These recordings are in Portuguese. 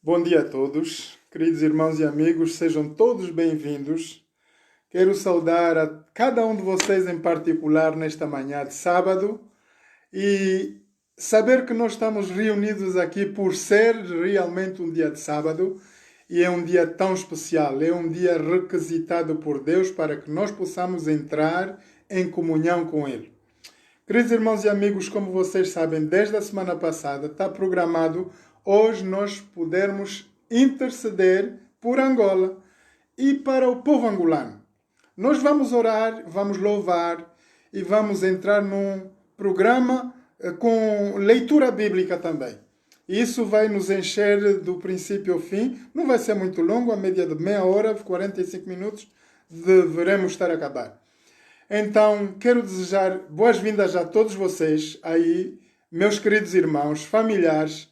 Bom dia a todos, queridos irmãos e amigos, sejam todos bem-vindos. Quero saudar a cada um de vocês em particular nesta manhã de sábado e saber que nós estamos reunidos aqui por ser realmente um dia de sábado e é um dia tão especial, é um dia requisitado por Deus para que nós possamos entrar em comunhão com Ele. Queridos irmãos e amigos, como vocês sabem, desde a semana passada está programado hoje nós pudermos interceder por Angola e para o povo angolano. Nós vamos orar, vamos louvar e vamos entrar num programa com leitura bíblica também. Isso vai nos encher do princípio ao fim. Não vai ser muito longo, a média de meia hora, 45 minutos, deveremos estar a acabar. Então, quero desejar boas-vindas a todos vocês aí, meus queridos irmãos, familiares,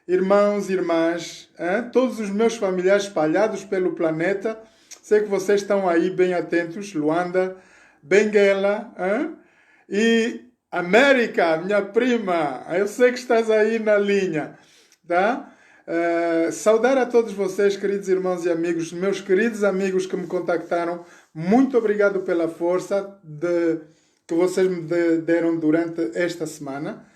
irmãos, irmãs, todos os meus familiares espalhados pelo planeta. Sei que vocês estão aí bem atentos. Luanda, Benguela, e América, minha prima. Eu sei que estás aí na linha, tá? Saudar a todos vocês, queridos irmãos e amigos, meus queridos amigos que me contactaram. Muito obrigado pela força que vocês me deram durante esta semana.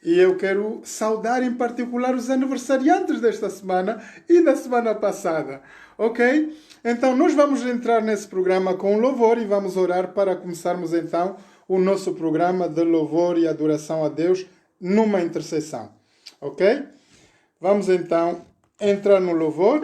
E eu quero saudar em particular os aniversariantes desta semana e da semana passada. Ok? Então nós vamos entrar nesse programa com louvor e vamos orar para começarmos então o nosso programa de louvor e adoração a Deus numa intercessão. Ok? Vamos então entrar no louvor.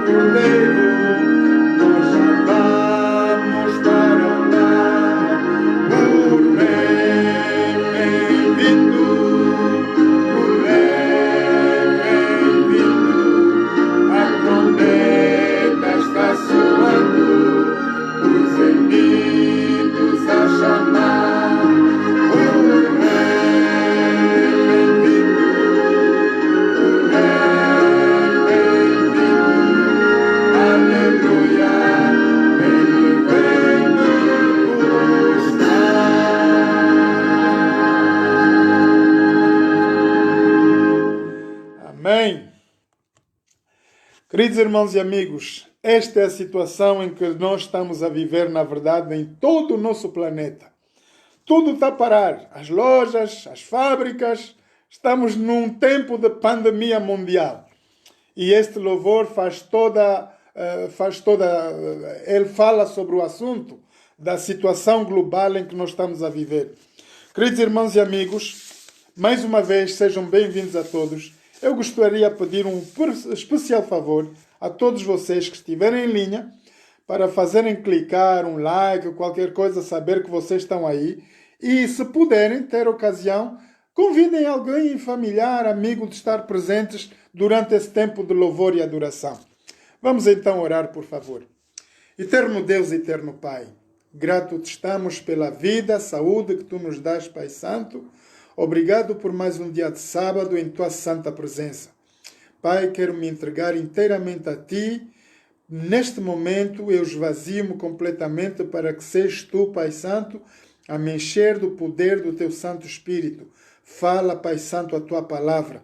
Cordeiro, nós já vamos para o lar. Queridos irmãos e amigos, esta é a situação em que nós estamos a viver, na verdade, em todo o nosso planeta. Tudo está a parar. As lojas, as fábricas. Estamos num tempo de pandemia mundial. E este louvor ele fala sobre o assunto da situação global em que nós estamos a viver. Queridos irmãos e amigos, mais uma vez, sejam bem-vindos a todos. Eu gostaria de pedir um especial favor a todos vocês que estiverem em linha para fazerem clicar um like, qualquer coisa, saber que vocês estão aí. E se puderem ter ocasião, convidem alguém familiar, amigo, de estar presentes durante esse tempo de louvor e adoração. Vamos então orar, por favor. Eterno Deus, eterno Pai, grato te estamos pela vida, saúde que tu nos dás, Pai Santo. Obrigado por mais um dia de sábado em tua santa presença. Pai, quero me entregar inteiramente a ti. Neste momento eu esvazio-me completamente para que sejas tu, Pai Santo, a me encher do poder do teu Santo Espírito. Fala, Pai Santo, a tua palavra.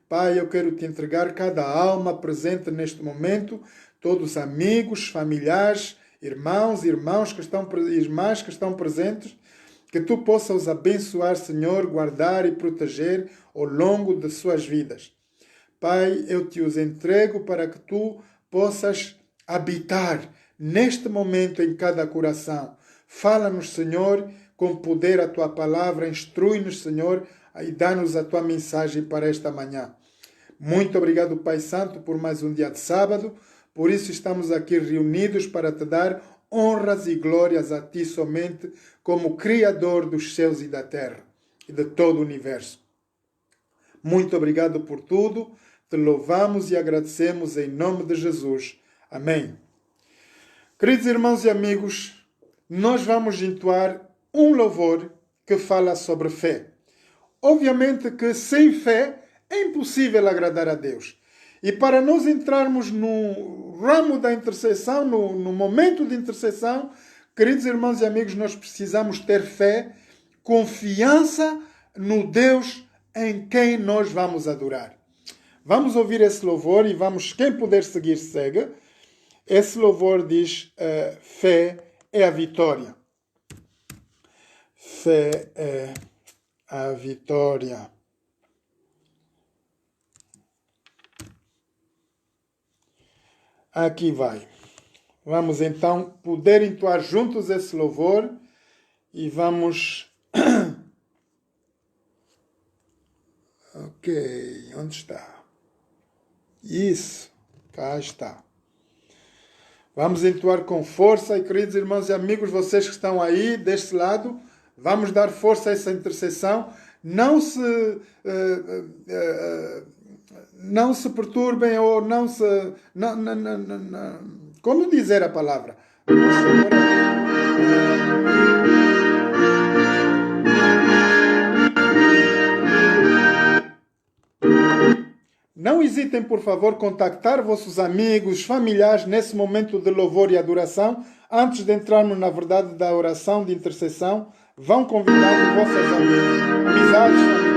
Pai, eu quero te entregar cada alma presente neste momento, todos os amigos, familiares, irmãos que estão presentes, que tu possas os abençoar, Senhor, guardar e proteger ao longo de suas vidas. Pai, eu te os entrego para que tu possas habitar neste momento em cada coração. Fala-nos, Senhor, com poder a tua palavra, instrui-nos, Senhor, e dá-nos a tua mensagem para esta manhã. Muito obrigado, Pai Santo, por mais um dia de sábado. Por isso estamos aqui reunidos para te dar honras e glórias a ti somente, como Criador dos céus e da terra e de todo o universo. Muito obrigado por tudo. Te louvamos e agradecemos em nome de Jesus. Amém. Queridos irmãos e amigos, nós vamos entoar um louvor que fala sobre fé. Obviamente que sem fé é impossível agradar a Deus. E para nós entrarmos no ramo da intercessão, no momento de intercessão, queridos irmãos e amigos, nós precisamos ter fé, confiança no Deus em quem nós vamos adorar. Vamos ouvir esse louvor e quem puder seguir, segue. Esse louvor diz, fé é a vitória. Fé é a vitória. Aqui vai. Vamos então poder entoar juntos esse louvor e vamos... Ok, onde está? Isso, cá está. Vamos entoar com força e, queridos irmãos e amigos, vocês que estão aí deste lado, vamos dar força a essa intercessão. Não se perturbem ou não se... Como dizer a palavra? Não hesitem, por favor, contactar vossos amigos, familiares nesse momento de louvor e adoração. Antes de entrarmos na verdade da oração de intercessão, vão convidando vossas amizades familiares.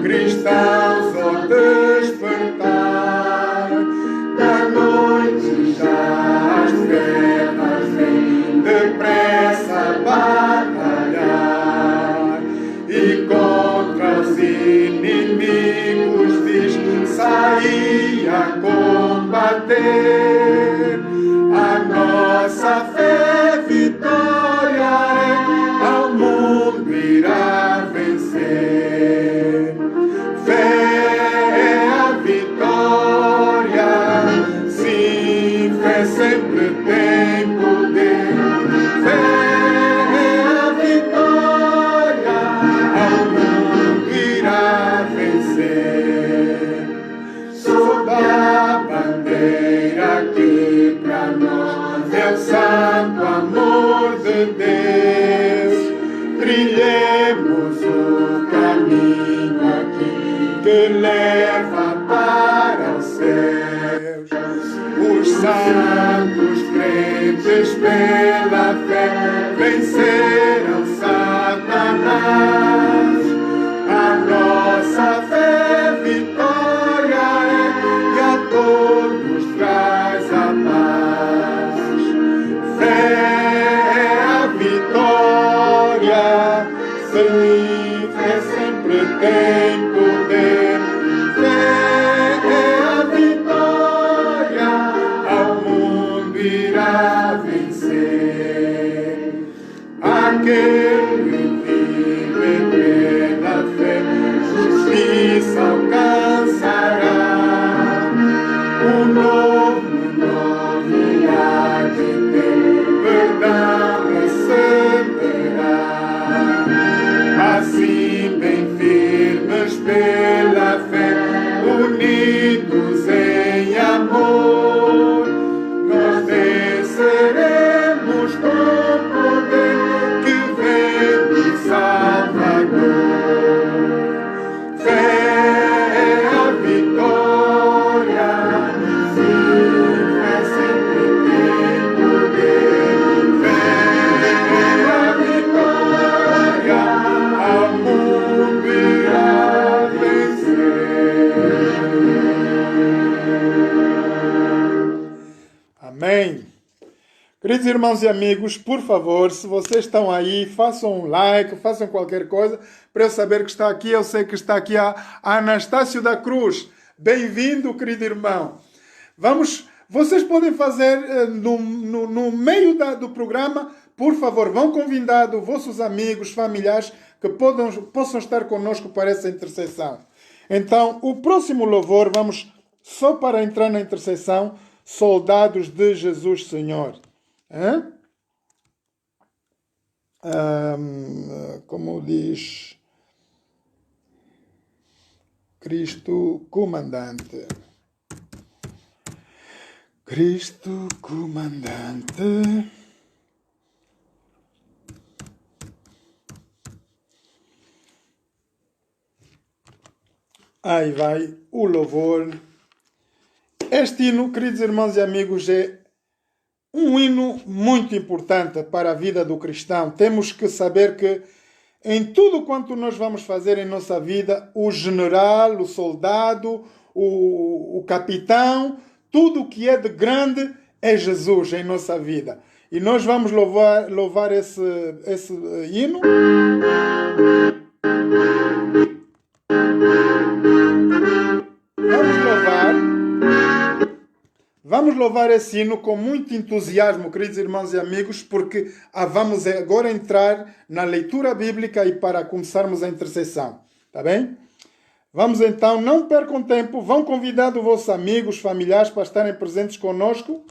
Cristãos ao despertar da noite já as trevas vêm depressa batalhar e contra os inimigos diz sair a combater. A nossa fé vitória é, ao mundo irá vencer. Fé é a vitória, sim, fé sempre tem poder. Fé é a vitória, ao mundo irá leva para os céus. Os santos crentes pela fé venceram Satanás. A nossa fé vitória é e a todos traz a paz. Fé é a vitória, sim, fé sempre tem poder. Fé é a vitória, ao mundo irá vencer. Aquele vive pela fé, justiça alcançará. O novo há de ter, verdade receberá. Assim, bem firmes pela fé, unidos em amor, nós venceremos com poder que vem do Salvador. Fé é a vitória, sim, fé sempre tem poder. Fé é a vitória, ao mundo irá vencer. Amém. Queridos irmãos e amigos, por favor, se vocês estão aí, façam um like, façam qualquer coisa para eu saber que está aqui. Eu sei que está aqui a Anastácio da Cruz. Bem-vindo, querido irmão. Vocês podem fazer no meio do programa, por favor, vão convidando vossos amigos, familiares que possam estar conosco para essa intercessão. Então, o próximo louvor, vamos só para entrar na intercessão, Soldados de Jesus Senhor. Como diz Cristo Comandante. Cristo Comandante. Aí vai o louvor. Este hino, queridos irmãos e amigos, é um hino muito importante para a vida do cristão. Temos que saber que em tudo quanto nós vamos fazer em nossa vida, o general, o soldado, o capitão, tudo o que é de grande é Jesus em nossa vida. E nós vamos louvar esse hino. Vamos louvar esse hino com muito entusiasmo, queridos irmãos e amigos, porque vamos agora entrar na leitura bíblica e para começarmos a intercessão. Tá bem? Vamos então, não percam tempo, vão convidando vossos amigos, familiares para estarem presentes conosco.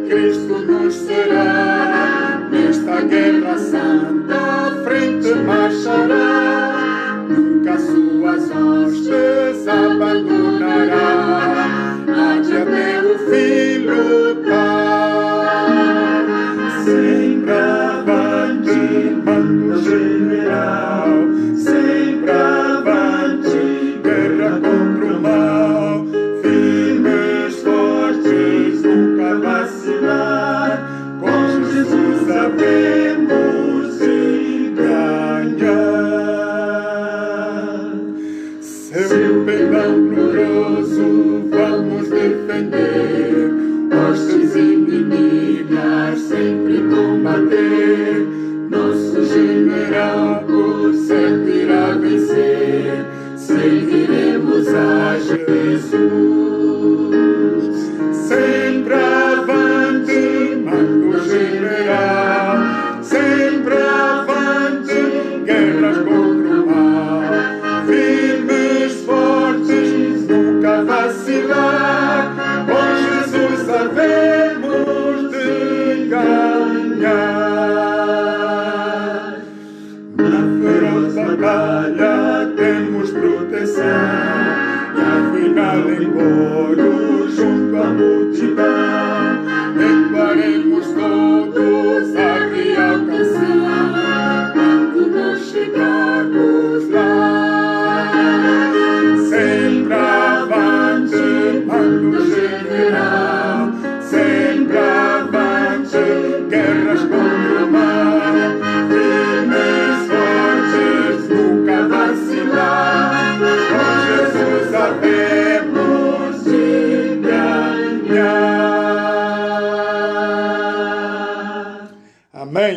Cristo nos será, nesta guerra santa, frente marchará, nunca suas hostes abandonará, há de até o fim lutar. Sempre avante, mando general, sempre avante, guerra contra o mal, firmes, fortes, nunca vacilar, com Jesus sabemos e ganhar. Seu pendão glorioso vamos defender, hostes inimigas sempre combater, nosso general por certo irá vencer, serviremos a Jesus. Sempre avante, mando general, sempre avante, guerras contra o mal, firmes, fortes, nunca vacilar, com Jesus sabemos de ganhar. Na feroz coro junto à multidão, entoaremos todos a real canção, quando nós chegarmos lá. Sempre avante, mando general, sempre avante, guerras contra o mal, firmes, fortes, nunca vacilar, com Jesus havemos de ganhar. Amém.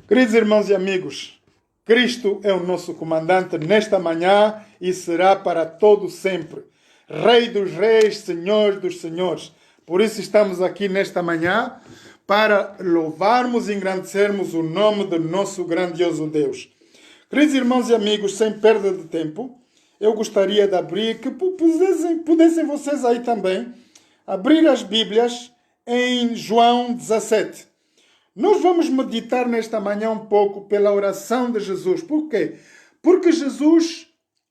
Queridos irmãos e amigos, Cristo é o nosso comandante nesta manhã e será para todo sempre. Rei dos reis, Senhor dos senhores. Por isso estamos aqui nesta manhã para louvarmos e engrandecermos o nome do nosso grandioso Deus. Queridos irmãos e amigos, sem perda de tempo, eu gostaria de abrir, que pudessem vocês aí também, abrir as Bíblias em João 17. Nós vamos meditar nesta manhã um pouco pela oração de Jesus. Por quê? Porque Jesus,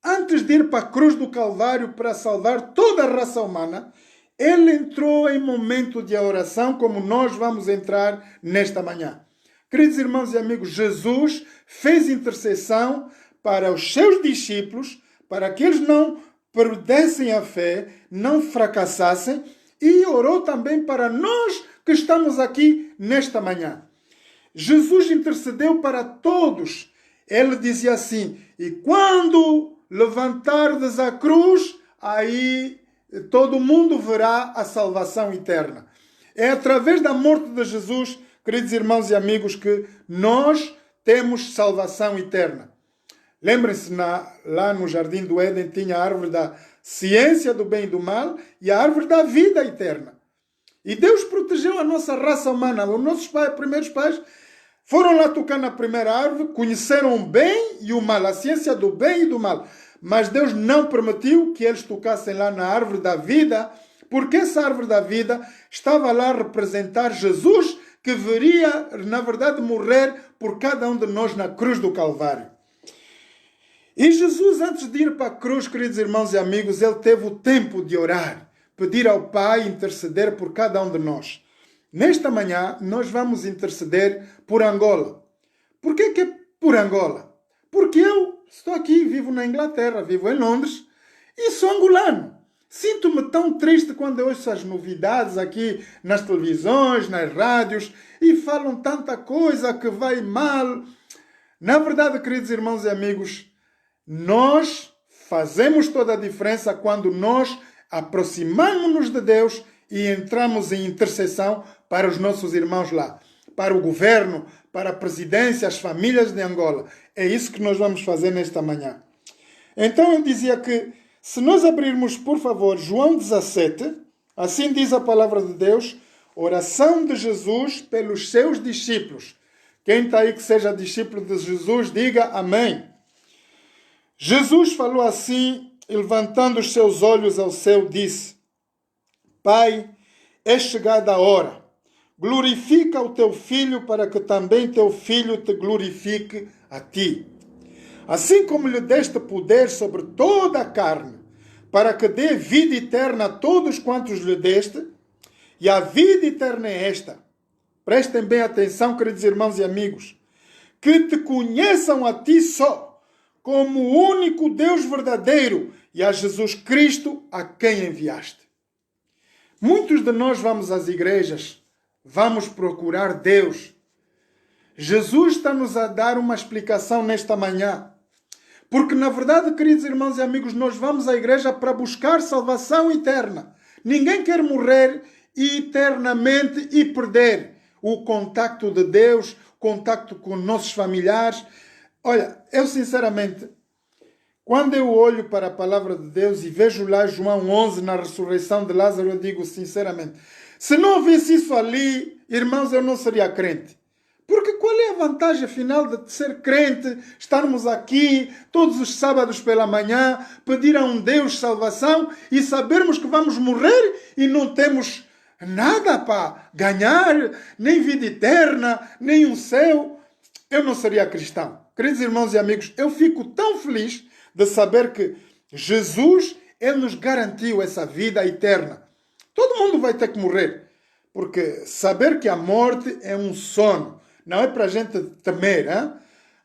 antes de ir para a cruz do Calvário para salvar toda a raça humana, ele entrou em momento de oração, como nós vamos entrar nesta manhã. Queridos irmãos e amigos, Jesus fez intercessão para os seus discípulos, para que eles não perdessem a fé, não fracassassem, e orou também para nós que estamos aqui nesta manhã. Jesus intercedeu para todos. Ele dizia assim: e quando levantardes a cruz, aí todo mundo verá a salvação eterna. É através da morte de Jesus, queridos irmãos e amigos, que nós temos salvação eterna. Lembrem-se, lá no Jardim do Éden tinha a árvore da ciência do bem e do mal e a árvore da vida eterna. E Deus protegeu a nossa raça humana. Os nossos primeiros pais foram lá tocar na primeira árvore, conheceram o bem e o mal, a ciência do bem e do mal. Mas Deus não permitiu que eles tocassem lá na árvore da vida, porque essa árvore da vida estava lá a representar Jesus, que viria, na verdade, morrer por cada um de nós na cruz do Calvário. E Jesus, antes de ir para a cruz, queridos irmãos e amigos, ele teve o tempo de orar, pedir ao Pai interceder por cada um de nós. Nesta manhã, nós vamos interceder por Angola. Por que é por Angola? Porque eu estou aqui, vivo na Inglaterra, vivo em Londres e sou angolano. Sinto-me tão triste quando eu ouço as novidades aqui nas televisões, nas rádios, e falam tanta coisa que vai mal. Na verdade, queridos irmãos e amigos, nós fazemos toda a diferença quando nós aproximamos-nos de Deus e entramos em intercessão para os nossos irmãos lá, para o governo, para a presidência, as famílias de Angola. É isso que nós vamos fazer nesta manhã. Então eu dizia que, se nós abrirmos, por favor, João 17, assim diz a palavra de Deus, oração de Jesus pelos seus discípulos. Quem está aí que seja discípulo de Jesus, diga amém. Jesus falou assim, levantando os seus olhos ao céu, disse: Pai, é chegada a hora. Glorifica o teu Filho, para que também teu Filho te glorifique a ti. Assim como lhe deste poder sobre toda a carne, para que dê vida eterna a todos quantos lhe deste, e a vida eterna é esta. Prestem bem atenção, queridos irmãos e amigos, que te conheçam a ti só, como o único Deus verdadeiro, e a Jesus Cristo a quem enviaste. Muitos de nós vamos às igrejas, vamos procurar Deus. Jesus está-nos a dar uma explicação nesta manhã. Porque, na verdade, queridos irmãos e amigos, nós vamos à igreja para buscar salvação eterna. Ninguém quer morrer eternamente e perder o contacto de Deus, contacto com nossos familiares. Olha, eu sinceramente, quando eu olho para a palavra de Deus e vejo lá João 11, na ressurreição de Lázaro, eu digo sinceramente, se não houvesse isso ali, irmãos, eu não seria crente. Porque qual é a vantagem final de ser crente, estarmos aqui todos os sábados pela manhã, pedir a um Deus salvação e sabermos que vamos morrer e não temos nada para ganhar, nem vida eterna, nem um céu? Eu não seria cristão. Queridos irmãos e amigos, eu fico tão feliz de saber que Jesus, Ele nos garantiu essa vida eterna. Todo mundo vai ter que morrer, porque saber que a morte é um sono, não é para a gente temer. Hein?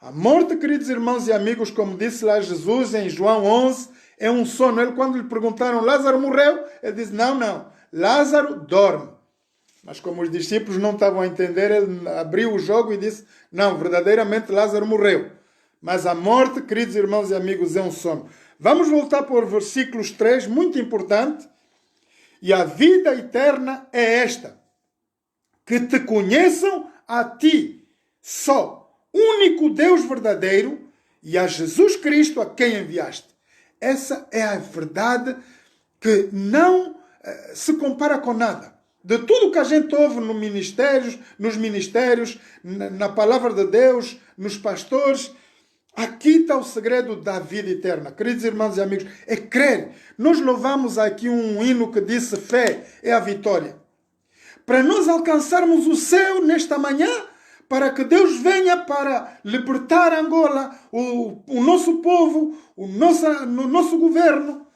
A morte, queridos irmãos e amigos, como disse lá Jesus em João 11, é um sono. Ele, quando lhe perguntaram, Lázaro morreu? Ele disse, não, Lázaro dorme. Mas como os discípulos não estavam a entender, ele abriu o jogo e disse, não, verdadeiramente Lázaro morreu. Mas a morte, queridos irmãos e amigos, é um sono. Vamos voltar para o versículos 3, muito importante. E a vida eterna é esta, que te conheçam a ti, só, único Deus verdadeiro, e a Jesus Cristo a quem enviaste. Essa é a verdade que não se compara com nada. De tudo que a gente ouve nos ministérios, na palavra de Deus, nos pastores, aqui está o segredo da vida eterna. Queridos irmãos e amigos, é crer. Nós louvamos aqui um hino que disse fé é a vitória. Para nós alcançarmos o céu nesta manhã, para que Deus venha para libertar Angola, o nosso povo, o nosso governo,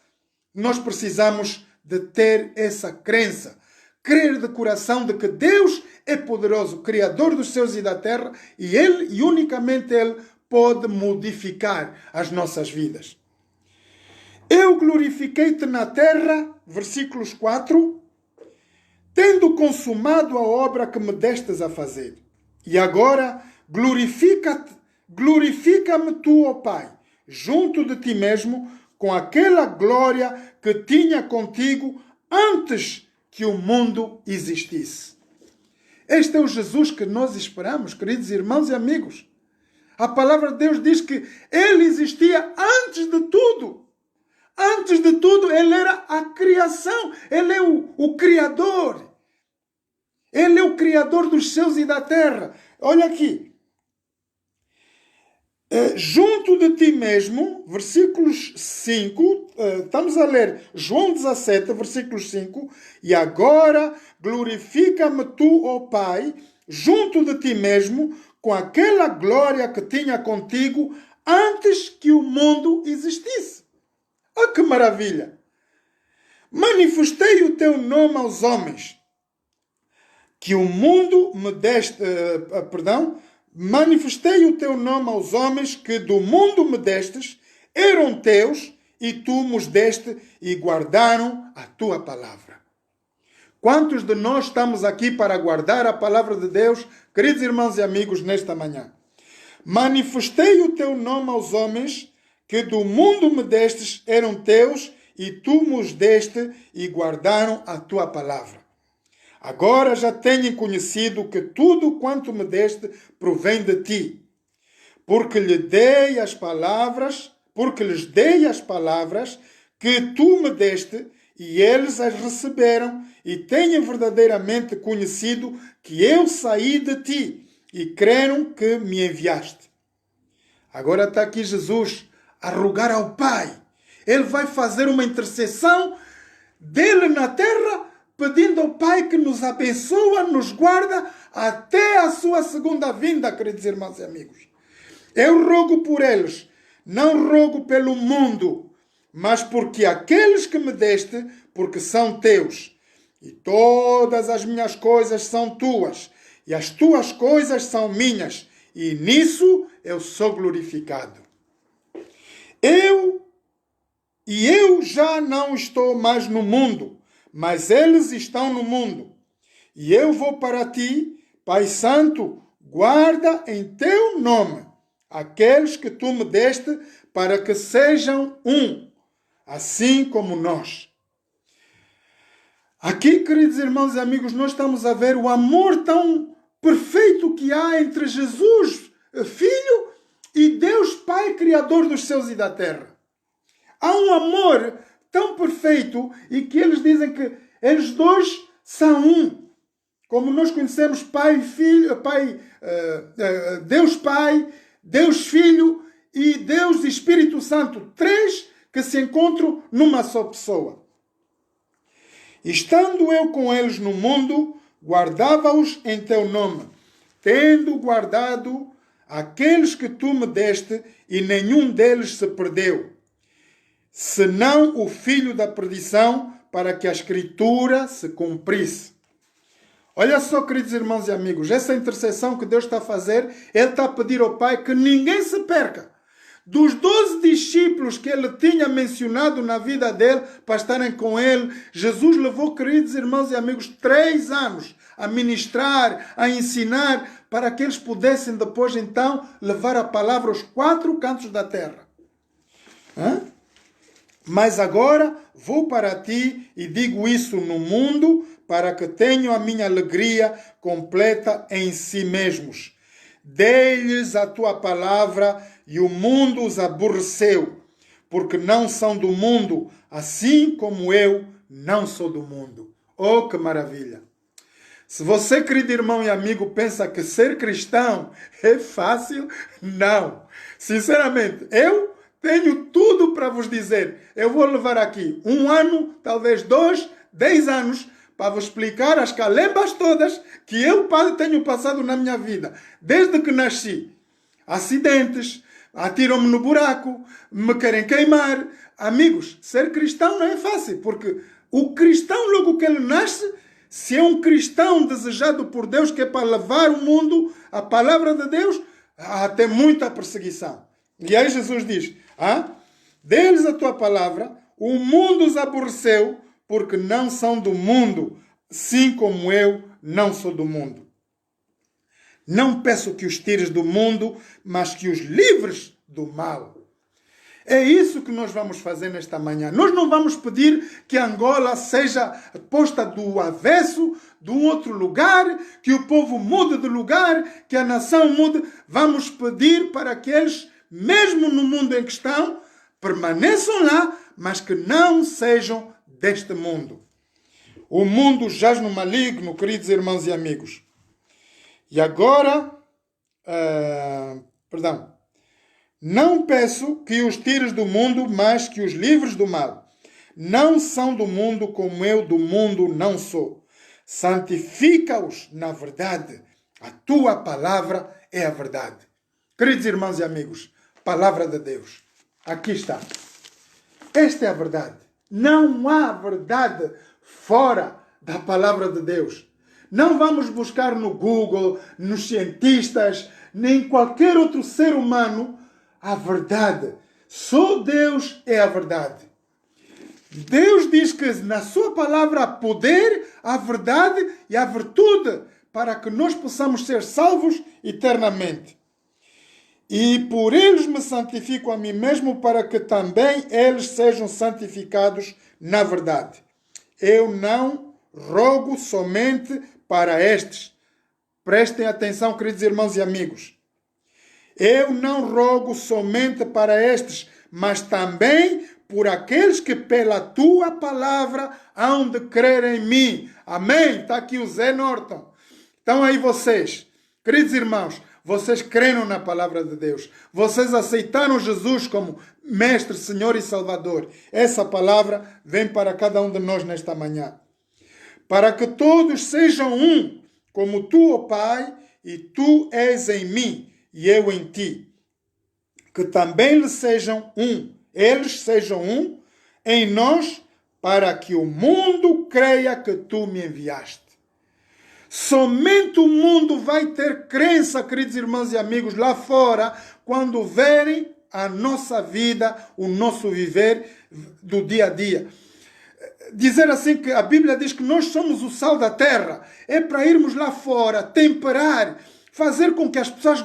nós precisamos de ter essa crença. Crer de coração de que Deus é poderoso, Criador dos céus e da terra, e Ele, e unicamente Ele, pode modificar as nossas vidas. Eu glorifiquei-te na terra, versículos 4, tendo consumado a obra que me destes a fazer. E agora glorifica-me tu, ó Pai, junto de ti mesmo, com aquela glória que tinha contigo antes que o mundo existisse. Este é o Jesus que nós esperamos, queridos irmãos e amigos. A palavra de Deus diz que Ele existia antes de tudo. Antes de tudo, Ele era a criação. Ele é o Criador. Ele é o Criador dos céus e da terra. Olha aqui. Junto de ti mesmo, versículos 5, estamos a ler João 17, versículos 5, e agora glorifica-me tu, ó Pai, junto de ti mesmo, com aquela glória que tinha contigo antes que o mundo existisse. Oh, que maravilha! Manifestei o teu nome aos homens, que o mundo me deste, manifestei o teu nome aos homens que do mundo me destes, eram teus, e tu nos deste e guardaram a tua palavra. Quantos de nós estamos aqui para guardar a palavra de Deus, queridos irmãos e amigos, nesta manhã? Manifestei o teu nome aos homens que do mundo me destes, eram teus, e tu nos deste e guardaram a tua palavra. Agora já tenho conhecido que tudo quanto me deste provém de ti, porque lhes dei as palavras que tu me deste, e eles as receberam, e tenham verdadeiramente conhecido que eu saí de ti, e creram que me enviaste. Agora está aqui Jesus a rogar ao Pai. Ele vai fazer uma intercessão dele na terra, pedindo ao Pai que nos abençoa, nos guarda até a sua segunda vinda, queridos irmãos e amigos. Eu rogo por eles, não rogo pelo mundo, mas porque aqueles que me deste, porque são teus. E todas as minhas coisas são tuas, e as tuas coisas são minhas, e nisso eu sou glorificado. Eu já não estou mais no mundo, mas eles estão no mundo. E eu vou para ti, Pai Santo, guarda em teu nome aqueles que tu me deste, para que sejam um, assim como nós. Aqui, queridos irmãos e amigos, nós estamos a ver o amor tão perfeito que há entre Jesus, Filho, e Deus Pai, Criador dos céus e da terra. Há um amor tão perfeito e que eles dizem que eles dois são um. Como nós conhecemos Pai e Filho, Deus Pai, Deus Filho e Deus Espírito Santo. Três que se encontram numa só pessoa. Estando eu com eles no mundo, guardava-os em teu nome, tendo guardado aqueles que tu me deste, e nenhum deles se perdeu, senão o filho da perdição, para que a Escritura se cumprisse. Olha só, queridos irmãos e amigos, essa intercessão que Deus está a fazer, Ele está a pedir ao Pai que ninguém se perca. Dos 12 discípulos que Ele tinha mencionado na vida dele, para estarem com Ele, Jesus levou, queridos irmãos e amigos, 3 anos a ministrar, a ensinar, para que eles pudessem depois então levar a palavra aos 4 cantos da terra. Mas agora vou para ti e digo isso no mundo, para que tenham a minha alegria completa em si mesmos. Dei-lhes a tua palavra e o mundo os aborreceu, porque não são do mundo, assim como eu não sou do mundo. Oh, que maravilha! Se você, querido irmão e amigo, pensa que ser cristão é fácil, não. Sinceramente, eu tenho tudo para vos dizer. Eu vou levar aqui 1 ano, talvez 2, 10 anos, para vos explicar as calembas todas que eu tenho passado na minha vida, desde que nasci. Acidentes, atiram-me no buraco, me querem queimar. Amigos, ser cristão não é fácil, porque o cristão, logo que ele nasce, se é um cristão desejado por Deus, que é para levar o mundo, a palavra de Deus, tem muita perseguição. E aí Jesus diz, dê-lhes a tua palavra, o mundo os aborreceu, porque não são do mundo, assim como eu não sou do mundo. Não peço que os tires do mundo, mas que os livres do mal. É isso que nós vamos fazer nesta manhã. Nós não vamos pedir que Angola seja posta do avesso, de um outro lugar, que o povo mude de lugar, que a nação mude. Vamos pedir para que eles, mesmo no mundo em que estão, permaneçam lá, mas que não sejam deste mundo. O mundo jaz no maligno, queridos irmãos e amigos. E agora, não peço que os tires do mundo, mas que os livres do mal. Não são do mundo, como eu do mundo não sou. Santifica-os na verdade. A tua palavra é a verdade. Queridos irmãos e amigos, palavra de Deus. Aqui está. Esta é a verdade. Não há verdade fora da palavra de Deus. Não vamos buscar no Google, nos cientistas, nem qualquer outro ser humano a verdade. Só Deus é a verdade. Deus diz que na sua palavra há poder, há verdade e há virtude para que nós possamos ser salvos eternamente. E por eles me santifico a mim mesmo, para que também eles sejam santificados na verdade. Eu não rogo somente para estes. Prestem atenção, queridos irmãos e amigos. Eu não rogo somente para estes, mas também por aqueles que pela tua palavra hão de crer em mim. Amém? Está aqui o Zé Norton. Então aí vocês, queridos irmãos, vocês creram na palavra de Deus. Vocês aceitaram Jesus como Mestre, Senhor e Salvador. Essa palavra vem para cada um de nós nesta manhã. Para que todos sejam um, como tu, ó Pai, e tu és em mim, e eu em ti. Que também eles sejam um em nós, para que o mundo creia que tu me enviaste. Somente o mundo vai ter crença, queridos irmãos e amigos, lá fora, quando verem a nossa vida, o nosso viver do dia a dia. Dizer assim que a Bíblia diz que nós somos o sal da terra. É para irmos lá fora, temperar, fazer com que as pessoas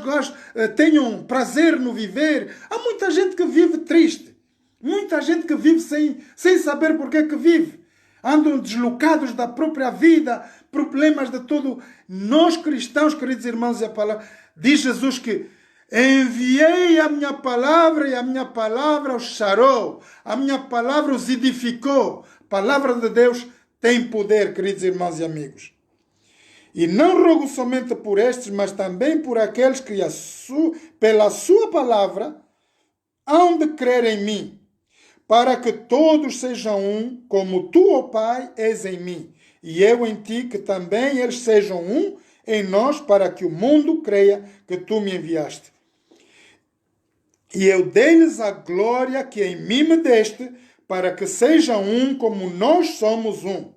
tenham prazer no viver. Há muita gente que vive triste. Muita gente que vive sem saber por que vive. Andam deslocados da própria vida, problemas de todo. Nós cristãos, queridos irmãos, e a palavra, diz Jesus que enviei a minha palavra e a minha palavra os sarou. A minha palavra os edificou. A palavra de Deus tem poder, queridos irmãos e amigos. E não rogo somente por estes, mas também por aqueles que pela sua palavra hão de crer em mim, para que todos sejam um, como tu, ó Pai, és em mim, e eu em ti, que também eles sejam um em nós, para que o mundo creia que tu me enviaste. E eu dei-lhes a glória que em mim me deste, para que sejam um como nós somos um.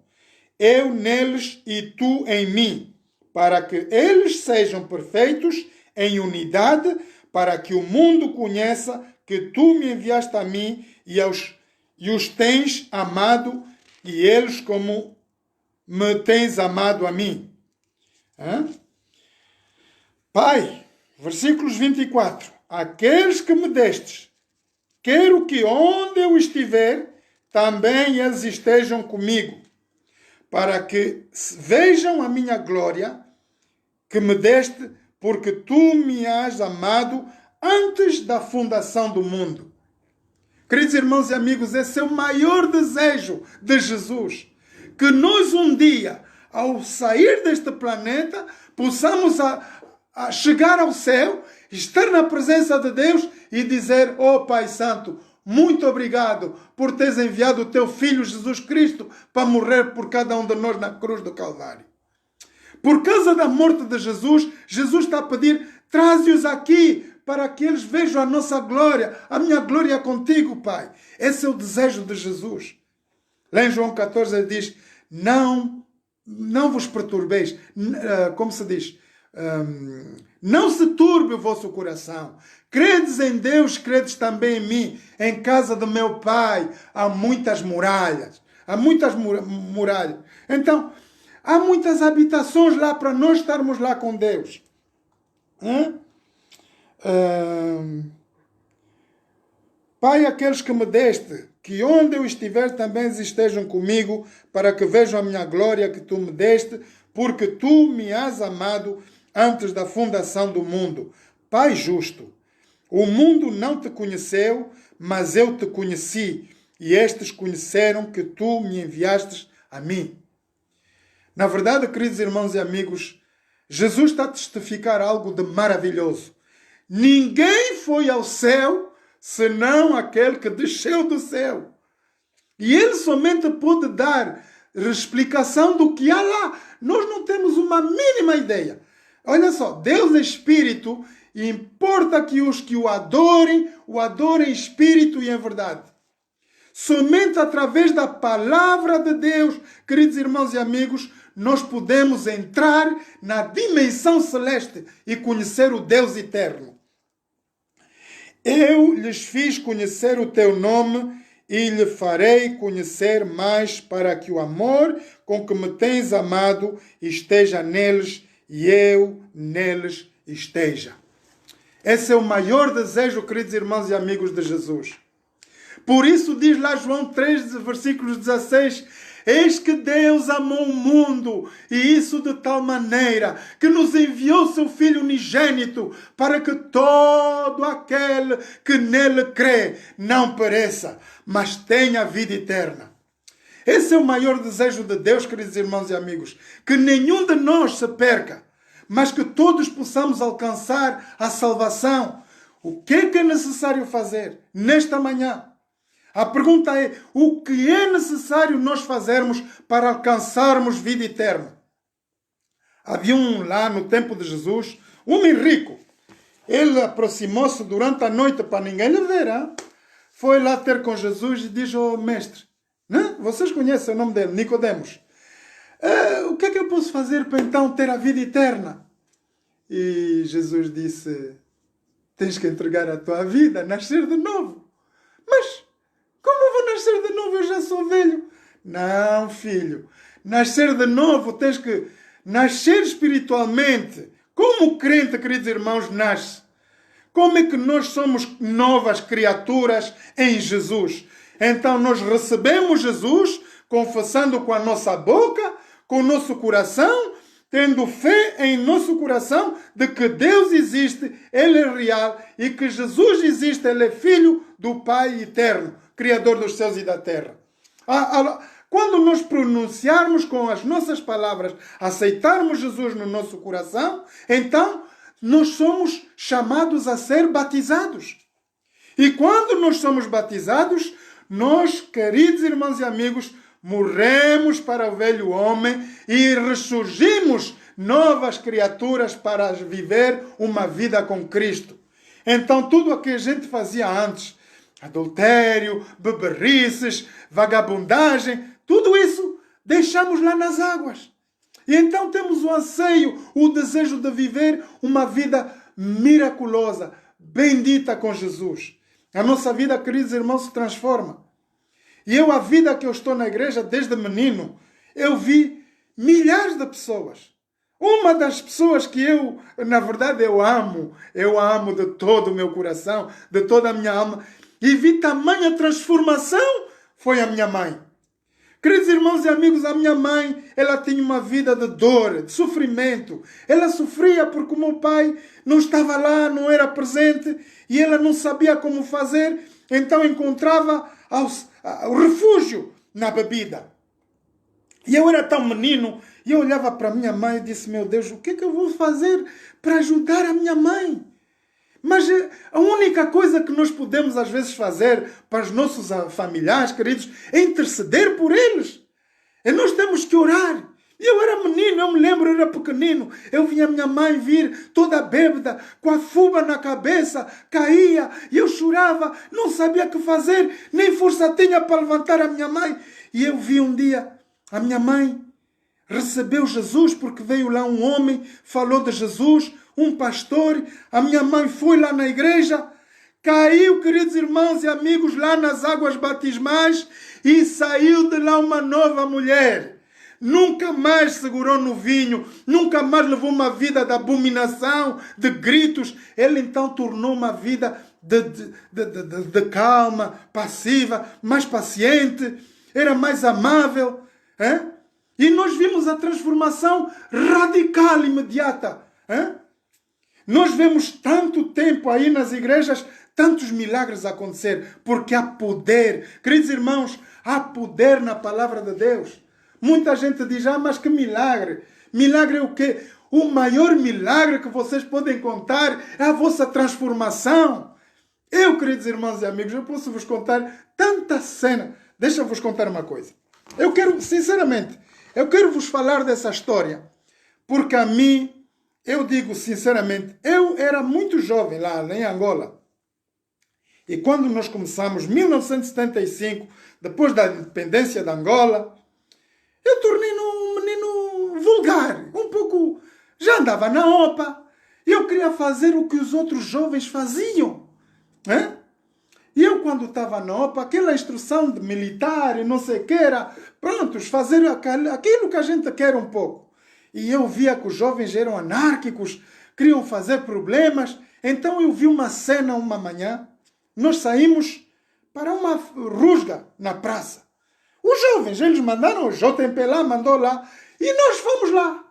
Eu neles e tu em mim, para que eles sejam perfeitos em unidade, para que o mundo conheça que tu me enviaste a mim e os tens amado, e eles como me tens amado a mim. Pai, versículos 24. Aqueles que me destes, quero que onde eu estiver, também eles estejam comigo, para que vejam a minha glória que me deste, porque tu me has amado antes da fundação do mundo. Queridos irmãos e amigos, esse é o maior desejo de Jesus. Que nós um dia, ao sair deste planeta, possamos a chegar ao céu, estar na presença de Deus e dizer: oh Pai Santo, muito obrigado por teres enviado o teu Filho Jesus Cristo para morrer por cada um de nós na cruz do Calvário. Por causa da morte de Jesus, Jesus está a pedir: traze-os aqui para que eles vejam a nossa glória. A minha glória é contigo, Pai. Esse é o desejo de Jesus. Lá em João 14 ele diz: não vos perturbeis. Como se diz? Não se turbe o vosso coração. Credes em Deus, credes também em mim. Em casa do meu Pai há muitas muralhas. Há muitas muralhas. Então, há muitas habitações lá para nós estarmos lá com Deus. Pai, aqueles que me deste, que onde eu estiver também estejam comigo, para que vejam a minha glória que tu me deste, porque tu me has amado antes da fundação do mundo. Pai justo, o mundo não te conheceu, mas eu te conheci, e estes conheceram que tu me enviastes a mim. Na verdade, queridos irmãos e amigos, Jesus está a testificar algo de maravilhoso. Ninguém foi ao céu senão aquele que desceu do céu. E ele somente pode dar explicação do que há lá. Nós não temos uma mínima ideia. Olha só, Deus é Espírito e importa que os que o adorem em Espírito e em verdade. Somente através da palavra de Deus, queridos irmãos e amigos, nós podemos entrar na dimensão celeste e conhecer o Deus eterno. Eu lhes fiz conhecer o teu nome e lhe farei conhecer mais, para que o amor com que me tens amado esteja neles e eu neles esteja. Esse é o maior desejo, queridos irmãos e amigos, de Jesus. Por isso diz lá João 3, versículos 16... Eis que Deus amou o mundo, e isso de tal maneira que nos enviou seu Filho unigênito, para que todo aquele que nele crê não pereça, mas tenha vida eterna. Esse é o maior desejo de Deus, queridos irmãos e amigos, que nenhum de nós se perca, mas que todos possamos alcançar a salvação. O que é necessário fazer nesta manhã? A pergunta é: o que é necessário nós fazermos para alcançarmos vida eterna? Havia lá no tempo de Jesus, um homem rico. Ele aproximou-se durante a noite para ninguém lhe ver. Foi lá ter com Jesus e diz: oh mestre, vocês conhecem o nome dele, Nicodemos. O que é que eu posso fazer para então ter a vida eterna? E Jesus disse: tens que entregar a tua vida, nascer de novo. Mas como eu vou nascer de novo? Eu já sou velho. Não, filho. Nascer de novo, tens que nascer espiritualmente. Como o crente, queridos irmãos, nasce? Como é que nós somos novas criaturas em Jesus? Então nós recebemos Jesus, confessando com a nossa boca, com o nosso coração, tendo fé em nosso coração de que Deus existe, Ele é real, e que Jesus existe, Ele é Filho do Pai eterno, Criador dos céus e da terra. Quando nós pronunciarmos com as nossas palavras, aceitarmos Jesus no nosso coração, então nós somos chamados a ser batizados. E quando nós somos batizados, nós, queridos irmãos e amigos, morremos para o velho homem e ressurgimos novas criaturas para viver uma vida com Cristo. Então tudo o que a gente fazia antes, adultério, beberrices, vagabundagem, tudo isso deixamos lá nas águas. E então temos o anseio, o desejo de viver uma vida miraculosa, bendita com Jesus. A nossa vida, queridos irmãos, se transforma. E a vida que eu estou na igreja desde menino, eu vi milhares de pessoas. Uma das pessoas que na verdade, eu amo de todo o meu coração, de toda a minha alma, e vi tamanha transformação, foi a minha mãe. Queridos irmãos e amigos, a minha mãe, ela tinha uma vida de dor, de sofrimento. Ela sofria porque o meu pai não estava lá, não era presente, e ela não sabia como fazer, então encontrava o refúgio na bebida. E eu era tão menino, e eu olhava para a minha mãe e disse, meu Deus, o que é que eu vou fazer para ajudar a minha mãe? Mas a única coisa que nós podemos às vezes fazer para os nossos familiares, queridos, é interceder por eles. E nós temos que orar. E eu era menino, eu me lembro, eu era pequenino. Eu via a minha mãe vir toda bêbada, com a fuba na cabeça, caía, e eu chorava, não sabia o que fazer, nem força tinha para levantar a minha mãe. E eu vi um dia, a minha mãe recebeu Jesus, porque veio lá um homem, falou de Jesus, um pastor, a minha mãe foi lá na igreja, caiu, queridos irmãos e amigos, lá nas águas batismais e saiu de lá uma nova mulher. Nunca mais segurou no vinho, nunca mais levou uma vida de abominação, de gritos. Ele então tornou uma vida de calma, passiva, mais paciente, era mais amável. Hein? E nós vimos a transformação radical, imediata. Hein? Nós vemos tanto tempo aí nas igrejas, tantos milagres acontecer, porque há poder. Queridos irmãos, há poder na palavra de Deus. Muita gente diz, mas que milagre. Milagre é o quê? O maior milagre que vocês podem contar é a vossa transformação. Eu, queridos irmãos e amigos, eu posso vos contar tanta cena. Deixa eu vos contar uma coisa. Eu quero, sinceramente, eu quero vos falar dessa história, porque a mim, eu digo sinceramente, eu era muito jovem lá em Angola. E quando nós começamos, em 1975, depois da independência de Angola, eu tornei-me um menino vulgar, um pouco, já andava na OPA, e eu queria fazer o que os outros jovens faziam. Né? E eu, quando estava na OPA, aquela instrução de militar e não sei o que era, prontos, fazer aquilo que a gente quer um pouco. E eu via que os jovens eram anárquicos, queriam fazer problemas. Então eu vi uma cena uma manhã, nós saímos para uma rusga na praça. Os jovens, eles mandaram, o JMP lá, mandou lá, e nós fomos lá.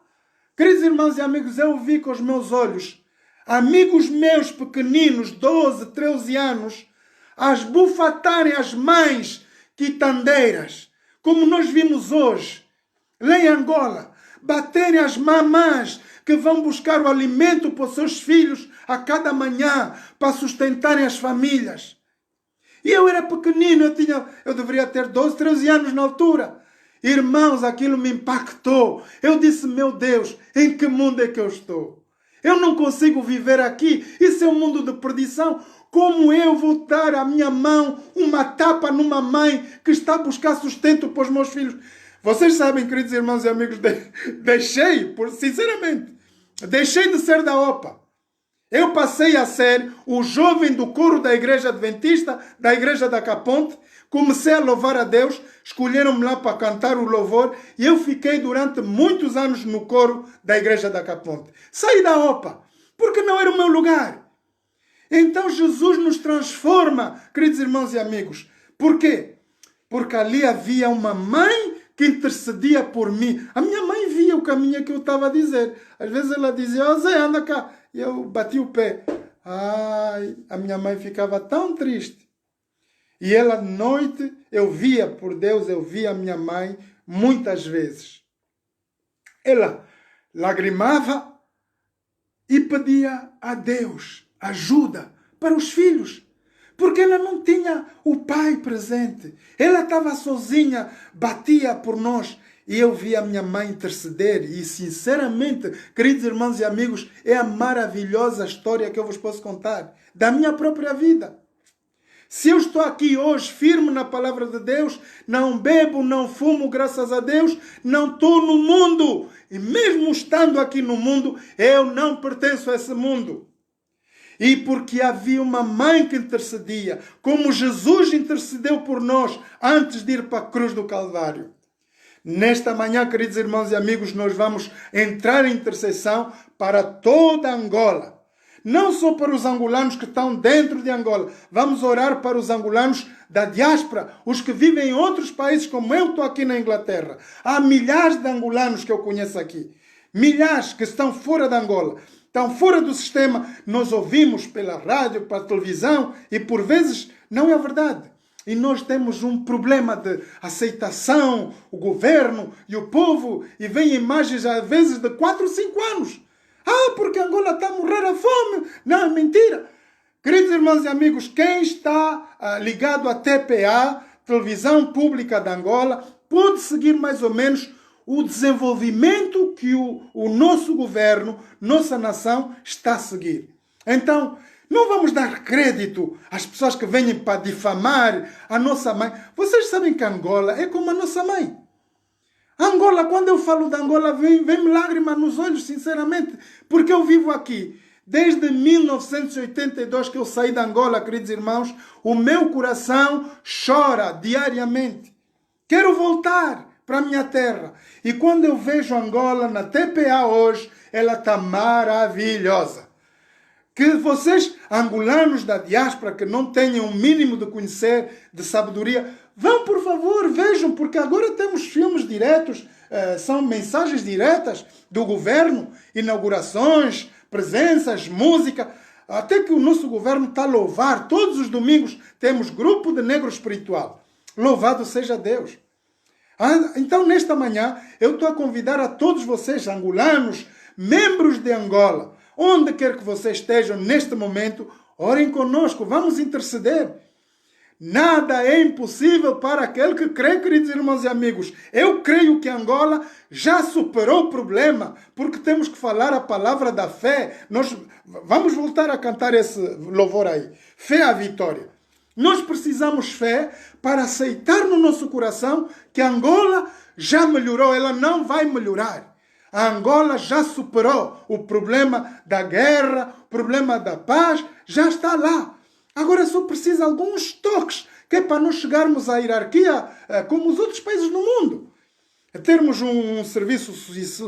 Queridos irmãos e amigos, eu vi com os meus olhos, amigos meus pequeninos, 12, 13 anos, a esbufatarem as mães quitandeiras, como nós vimos hoje, lá em Angola, baterem as mamãs que vão buscar o alimento para os seus filhos a cada manhã, para sustentarem as famílias. E eu era pequenino, eu deveria ter 12, 13 anos na altura. Irmãos, aquilo me impactou. Eu disse, meu Deus, em que mundo é que eu estou? Eu não consigo viver aqui. Isso é um mundo de perdição. Como eu vou dar à minha mão uma tapa numa mãe que está a buscar sustento para os meus filhos? Vocês sabem, queridos irmãos e amigos, sinceramente, deixei de ser da OPA. Eu passei a ser o jovem do coro da Igreja Adventista, da Igreja da Caponte. Comecei a louvar a Deus, escolheram-me lá para cantar o louvor e eu fiquei durante muitos anos no coro da Igreja da Caponte. Saí da OPA, porque não era o meu lugar. Então Jesus nos transforma, queridos irmãos e amigos. Por quê? Porque ali havia uma mãe que intercedia por mim. A minha mãe via o caminho que eu estava a dizer. Às vezes ela dizia, Zé, anda cá. E eu bati o pé. Ai, a minha mãe ficava tão triste. E ela, à noite, eu via, por Deus, eu via a minha mãe muitas vezes. Ela lagrimava e pedia a Deus ajuda para os filhos. Porque ela não tinha o pai presente. Ela estava sozinha, batia por nós. E eu vi a minha mãe interceder. E, sinceramente, queridos irmãos e amigos, é a maravilhosa história que eu vos posso contar da minha própria vida. Se eu estou aqui hoje firme na palavra de Deus, não bebo, não fumo, graças a Deus, não estou no mundo. E mesmo estando aqui no mundo, eu não pertenço a esse mundo. E porque havia uma mãe que intercedia, como Jesus intercedeu por nós antes de ir para a cruz do Calvário. Nesta manhã, queridos irmãos e amigos, nós vamos entrar em intercessão para toda Angola. Não só para os angolanos que estão dentro de Angola. Vamos orar para os angolanos da diáspora, os que vivem em outros países, como eu estou aqui na Inglaterra. Há milhares de angolanos que eu conheço aqui. Milhares que estão fora da Angola. Estão fora do sistema. Nós ouvimos pela rádio, pela televisão e por vezes não é verdade. E nós temos um problema de aceitação, o governo e o povo, e vem imagens às vezes de 4 ou 5 anos. Porque Angola está a morrer à fome. Não, é mentira. Queridos irmãos e amigos, quem está ligado à TPA, Televisão Pública de Angola, pode seguir mais ou menos o desenvolvimento que o nosso governo, nossa nação, está a seguir. Então, não vamos dar crédito às pessoas que vêm para difamar a nossa mãe. Vocês sabem que Angola é como a nossa mãe. Angola, quando eu falo de Angola, vem-me lágrima nos olhos, sinceramente, porque eu vivo aqui. Desde 1982 que eu saí de Angola, queridos irmãos, o meu coração chora diariamente. Quero voltar para a minha terra. E quando eu vejo Angola na TPA hoje, ela está maravilhosa. Que vocês, angolanos da diáspora, que não tenham o mínimo de conhecer, de sabedoria, vão, por favor, vejam, porque agora temos filmes diretos, são mensagens diretas do governo, inaugurações, presenças, música, até que o nosso governo está a louvar. Todos os domingos temos grupo de negro espiritual. Louvado seja Deus. Então, nesta manhã, eu estou a convidar a todos vocês, angolanos, membros de Angola, onde quer que vocês estejam neste momento, orem conosco, vamos interceder. Nada é impossível para aquele que crê, queridos irmãos e amigos. Eu creio que Angola já superou o problema, porque temos que falar a palavra da fé. Nós vamos voltar a cantar esse louvor aí. Fé à vitória. Nós precisamos fé para aceitar no nosso coração que Angola já melhorou, ela não vai melhorar. A Angola já superou o problema da guerra, o problema da paz, já está lá. Agora só precisa alguns toques, que é para nós chegarmos à hierarquia como os outros países no mundo. Termos um serviço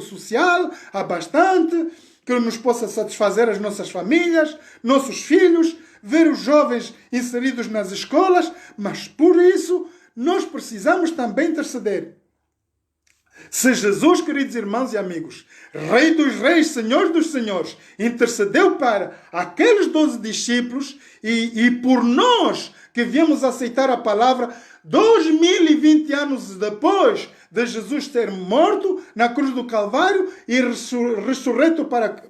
social há bastante, que nos possa satisfazer as nossas famílias, nossos filhos, ver os jovens inseridos nas escolas, mas por isso nós precisamos também interceder. Se Jesus, queridos irmãos e amigos, Rei dos Reis, Senhor dos Senhores, intercedeu para aqueles 12 discípulos e por nós que viemos aceitar a palavra 2020 anos depois de Jesus ter morto na cruz do Calvário e ressurreto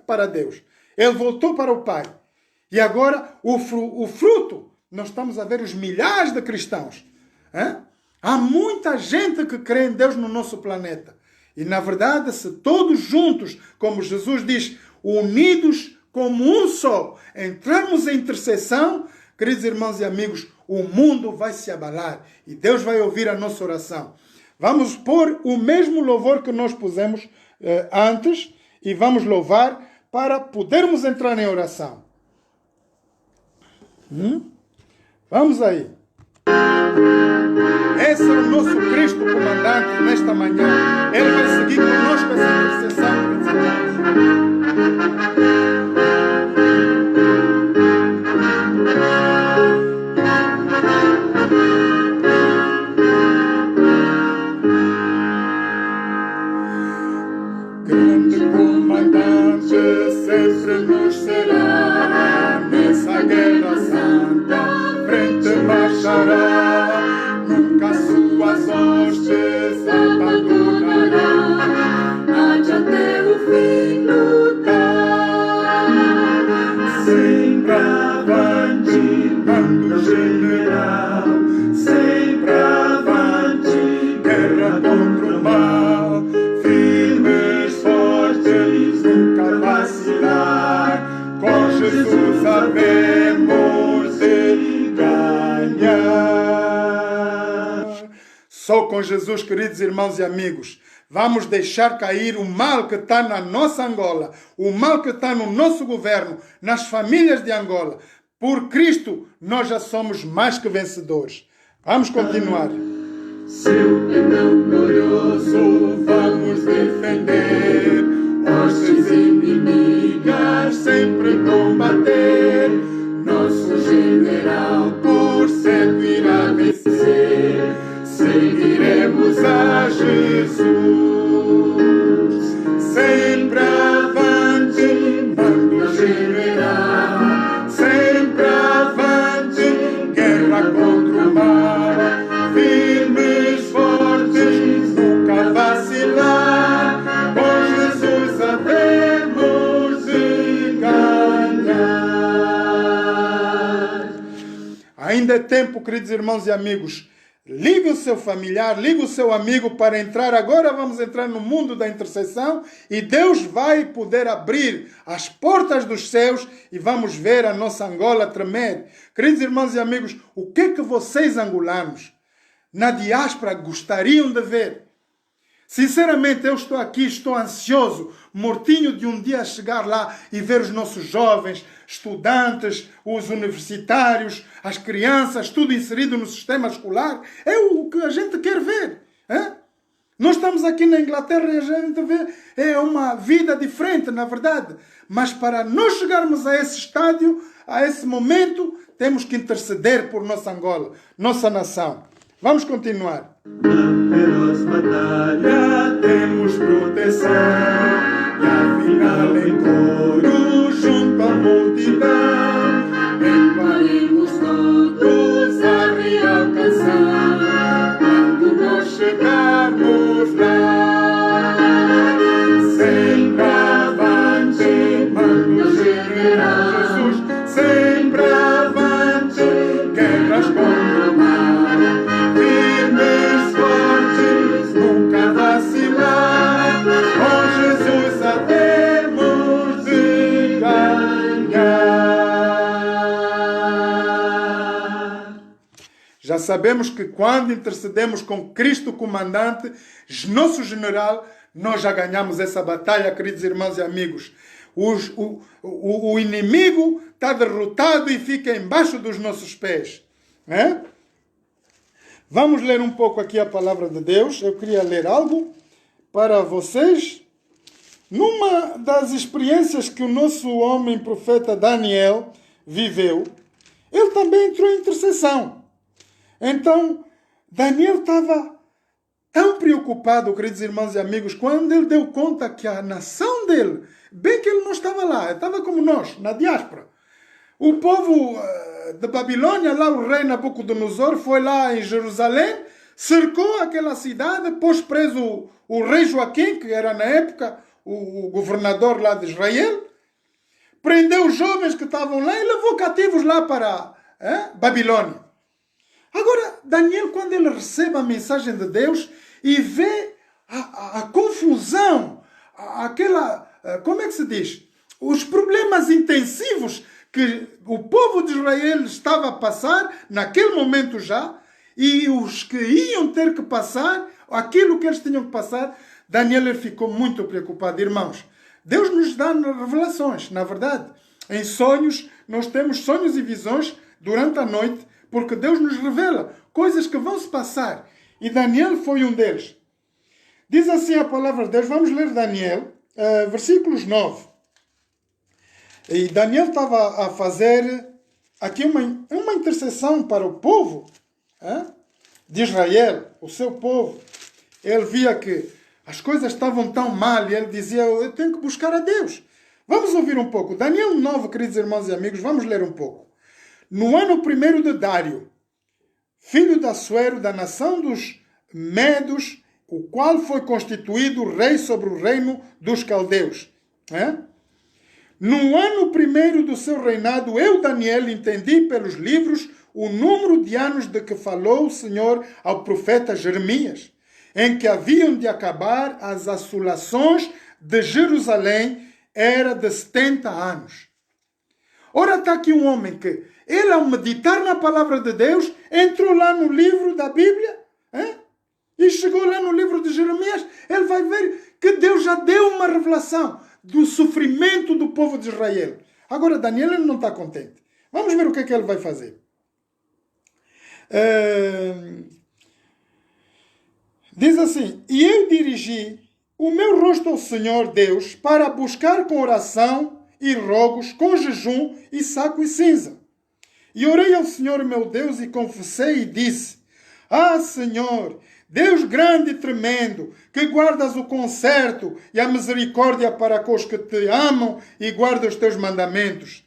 para Deus. Ele voltou para o Pai. E agora o fruto, nós estamos a ver os milhares de cristãos. Há muita gente que crê em Deus no nosso planeta. E na verdade, se todos juntos, como Jesus diz, unidos como um só, entrarmos em intercessão, queridos irmãos e amigos, o mundo vai se abalar. E Deus vai ouvir a nossa oração. Vamos pôr o mesmo louvor que nós pusemos antes e vamos louvar para podermos entrar em oração. Vamos aí. Esse é o nosso Cristo comandante nesta manhã. Ele vai seguir conosco essa intercessão. Grande comandante sempre nos será, nessa guerra santa, frente marchará. Nunca suas hostes abandonará, há de até o fim lutar. Sempre avante, mando general, sempre avante, guerra contra o mal. Firmes, fortes, nunca vacilar, com Jesus sabemos Só com Jesus, queridos irmãos e amigos, vamos deixar cair o mal que está na nossa Angola, o mal que está no nosso governo, nas famílias de Angola. Por Cristo, nós já somos mais que vencedores. Vamos continuar. Seu perdão glorioso vamos defender, hostes inimigas sempre combater. Nosso general por certo irá vencer, seguiremos a Jesus. Sempre avante, mando general, sempre avante, guerra contra o mal. Firmes, fortes, nunca vacilar, com Jesus havemos de ganhar. Ainda é tempo, queridos irmãos e amigos. Ligue o seu familiar, ligue o seu amigo para entrar. Agora vamos entrar no mundo da intercessão e Deus vai poder abrir as portas dos céus e vamos ver a nossa Angola tremer. Queridos irmãos e amigos, o que é que vocês angolanos na diáspora gostariam de ver? Sinceramente, eu estou aqui, estou ansioso, mortinho de um dia chegar lá e ver os nossos jovens, estudantes, os universitários, as crianças, tudo inserido no sistema escolar. É o que a gente quer ver. Hein? Nós estamos aqui na Inglaterra e a gente vê, é uma vida diferente, na verdade. Mas para nós chegarmos a esse estádio, a esse momento, temos que interceder por nossa Angola, nossa nação. Vamos continuar. Na feroz batalha temos proteção, e afinal em coro junto à multidão, entoaremos todos a real canção, quando nós chegarmos lá. Sempre avante, mando general Jesus, sempre avante, guerras contra o mal. Firmes, fortes, nunca vacilar, com Jesus havemos de ganhar. Já sabemos que quando intercedemos com Cristo comandante, nosso general, nós já ganhamos essa batalha, queridos irmãos e amigos. O inimigo está derrotado e fica embaixo dos nossos pés. Né? Vamos ler um pouco aqui a palavra de Deus. Eu queria ler algo para vocês. Numa das experiências que o nosso homem profeta Daniel viveu, ele também entrou em intercessão. Então, Daniel estava tão preocupado, queridos irmãos e amigos, quando ele deu conta que a nação dele, bem que ele não estava lá, ele estava como nós, na diáspora. O povo de Babilônia, lá o rei Nabucodonosor foi lá em Jerusalém, cercou aquela cidade, pôs preso o rei Joaquim, que era na época o governador lá de Israel, prendeu os jovens que estavam lá e levou cativos lá para Babilônia. Agora, Daniel, quando ele recebe a mensagem de Deus e vê a confusão, como é que se diz? Os problemas intensivos que o povo de Israel estava a passar, naquele momento já, e os que iam ter que passar, aquilo que eles tinham que passar, Daniel ficou muito preocupado. Irmãos, Deus nos dá revelações, na verdade. Em sonhos, nós temos sonhos e visões durante a noite, porque Deus nos revela coisas que vão se passar. E Daniel foi um deles. Diz assim a palavra de Deus, vamos ler Daniel, versículos 9. E Daniel estava a fazer aqui uma intercessão para o povo de Israel, o seu povo. Ele via que as coisas estavam tão mal e ele dizia, eu tenho que buscar a Deus. Vamos ouvir um pouco. Daniel 9, queridos irmãos e amigos, vamos ler um pouco. No ano 1º de Dário, filho de Assuero, da nação dos Medos, o qual foi constituído rei sobre o reino dos caldeus. No ano 1º do seu reinado, eu, Daniel, entendi pelos livros o número de anos de que falou o Senhor ao profeta Jeremias, em que haviam de acabar as assolações de Jerusalém, era de 70 anos. Ora, está aqui um homem que, ele ao meditar na palavra de Deus, entrou lá no livro da Bíblia, uma revelação do sofrimento do povo de Israel. Agora, Daniel ele não está contente. Vamos ver o que é que ele vai fazer. Diz assim: e eu dirigi o meu rosto ao Senhor Deus para buscar com oração e rogos, com jejum e saco e cinza. E orei ao Senhor meu Deus e confessei e disse: ah, Senhor, Deus grande e tremendo, que guardas o conserto e a misericórdia para com os que te amam e guardam os teus mandamentos.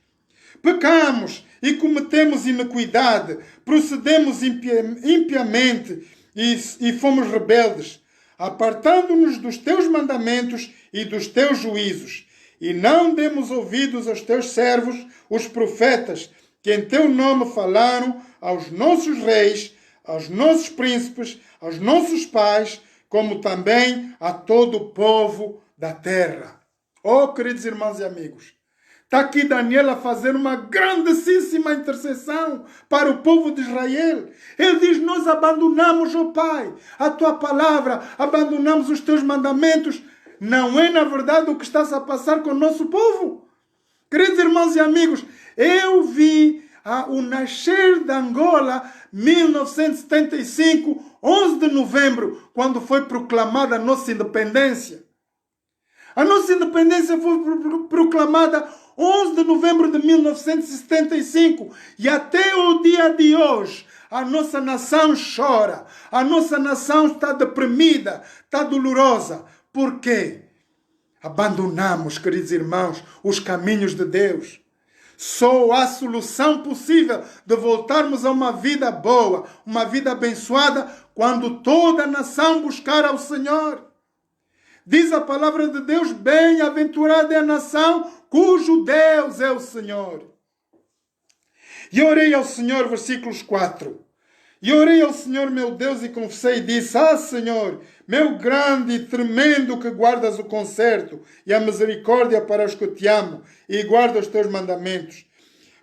Pecamos e cometemos iniquidade, procedemos impiamente e fomos rebeldes, apartando-nos dos teus mandamentos e dos teus juízos. E não demos ouvidos aos teus servos, os profetas, que em teu nome falaram aos nossos reis, aos nossos príncipes, aos nossos pais, como também a todo o povo da terra. Oh, queridos irmãos e amigos, está aqui Daniel a fazer uma grandíssima intercessão para o povo de Israel. Ele diz: nós abandonamos, ó Pai, a tua palavra, abandonamos os teus mandamentos. Não é, na verdade, o que está a passar com o nosso povo? Queridos irmãos e amigos, eu vi o nascer da Angola, 1975, 11 de novembro, quando foi proclamada a nossa independência. A nossa independência foi proclamada 11 de novembro de 1975. E até o dia de hoje, a nossa nação chora. A nossa nação está deprimida, está dolorosa. Por quê? Abandonamos, queridos irmãos, os caminhos de Deus. Só há solução possível de voltarmos a uma vida boa, uma vida abençoada, quando toda a nação buscar ao Senhor. Diz a palavra de Deus: bem-aventurada é a nação cujo Deus é o Senhor. E orei ao Senhor, versículos 4. E orei ao Senhor meu Deus e confessei e disse: ah, Senhor, meu grande e tremendo, que guardas o conserto e a misericórdia para os que te amam e guardam os teus mandamentos.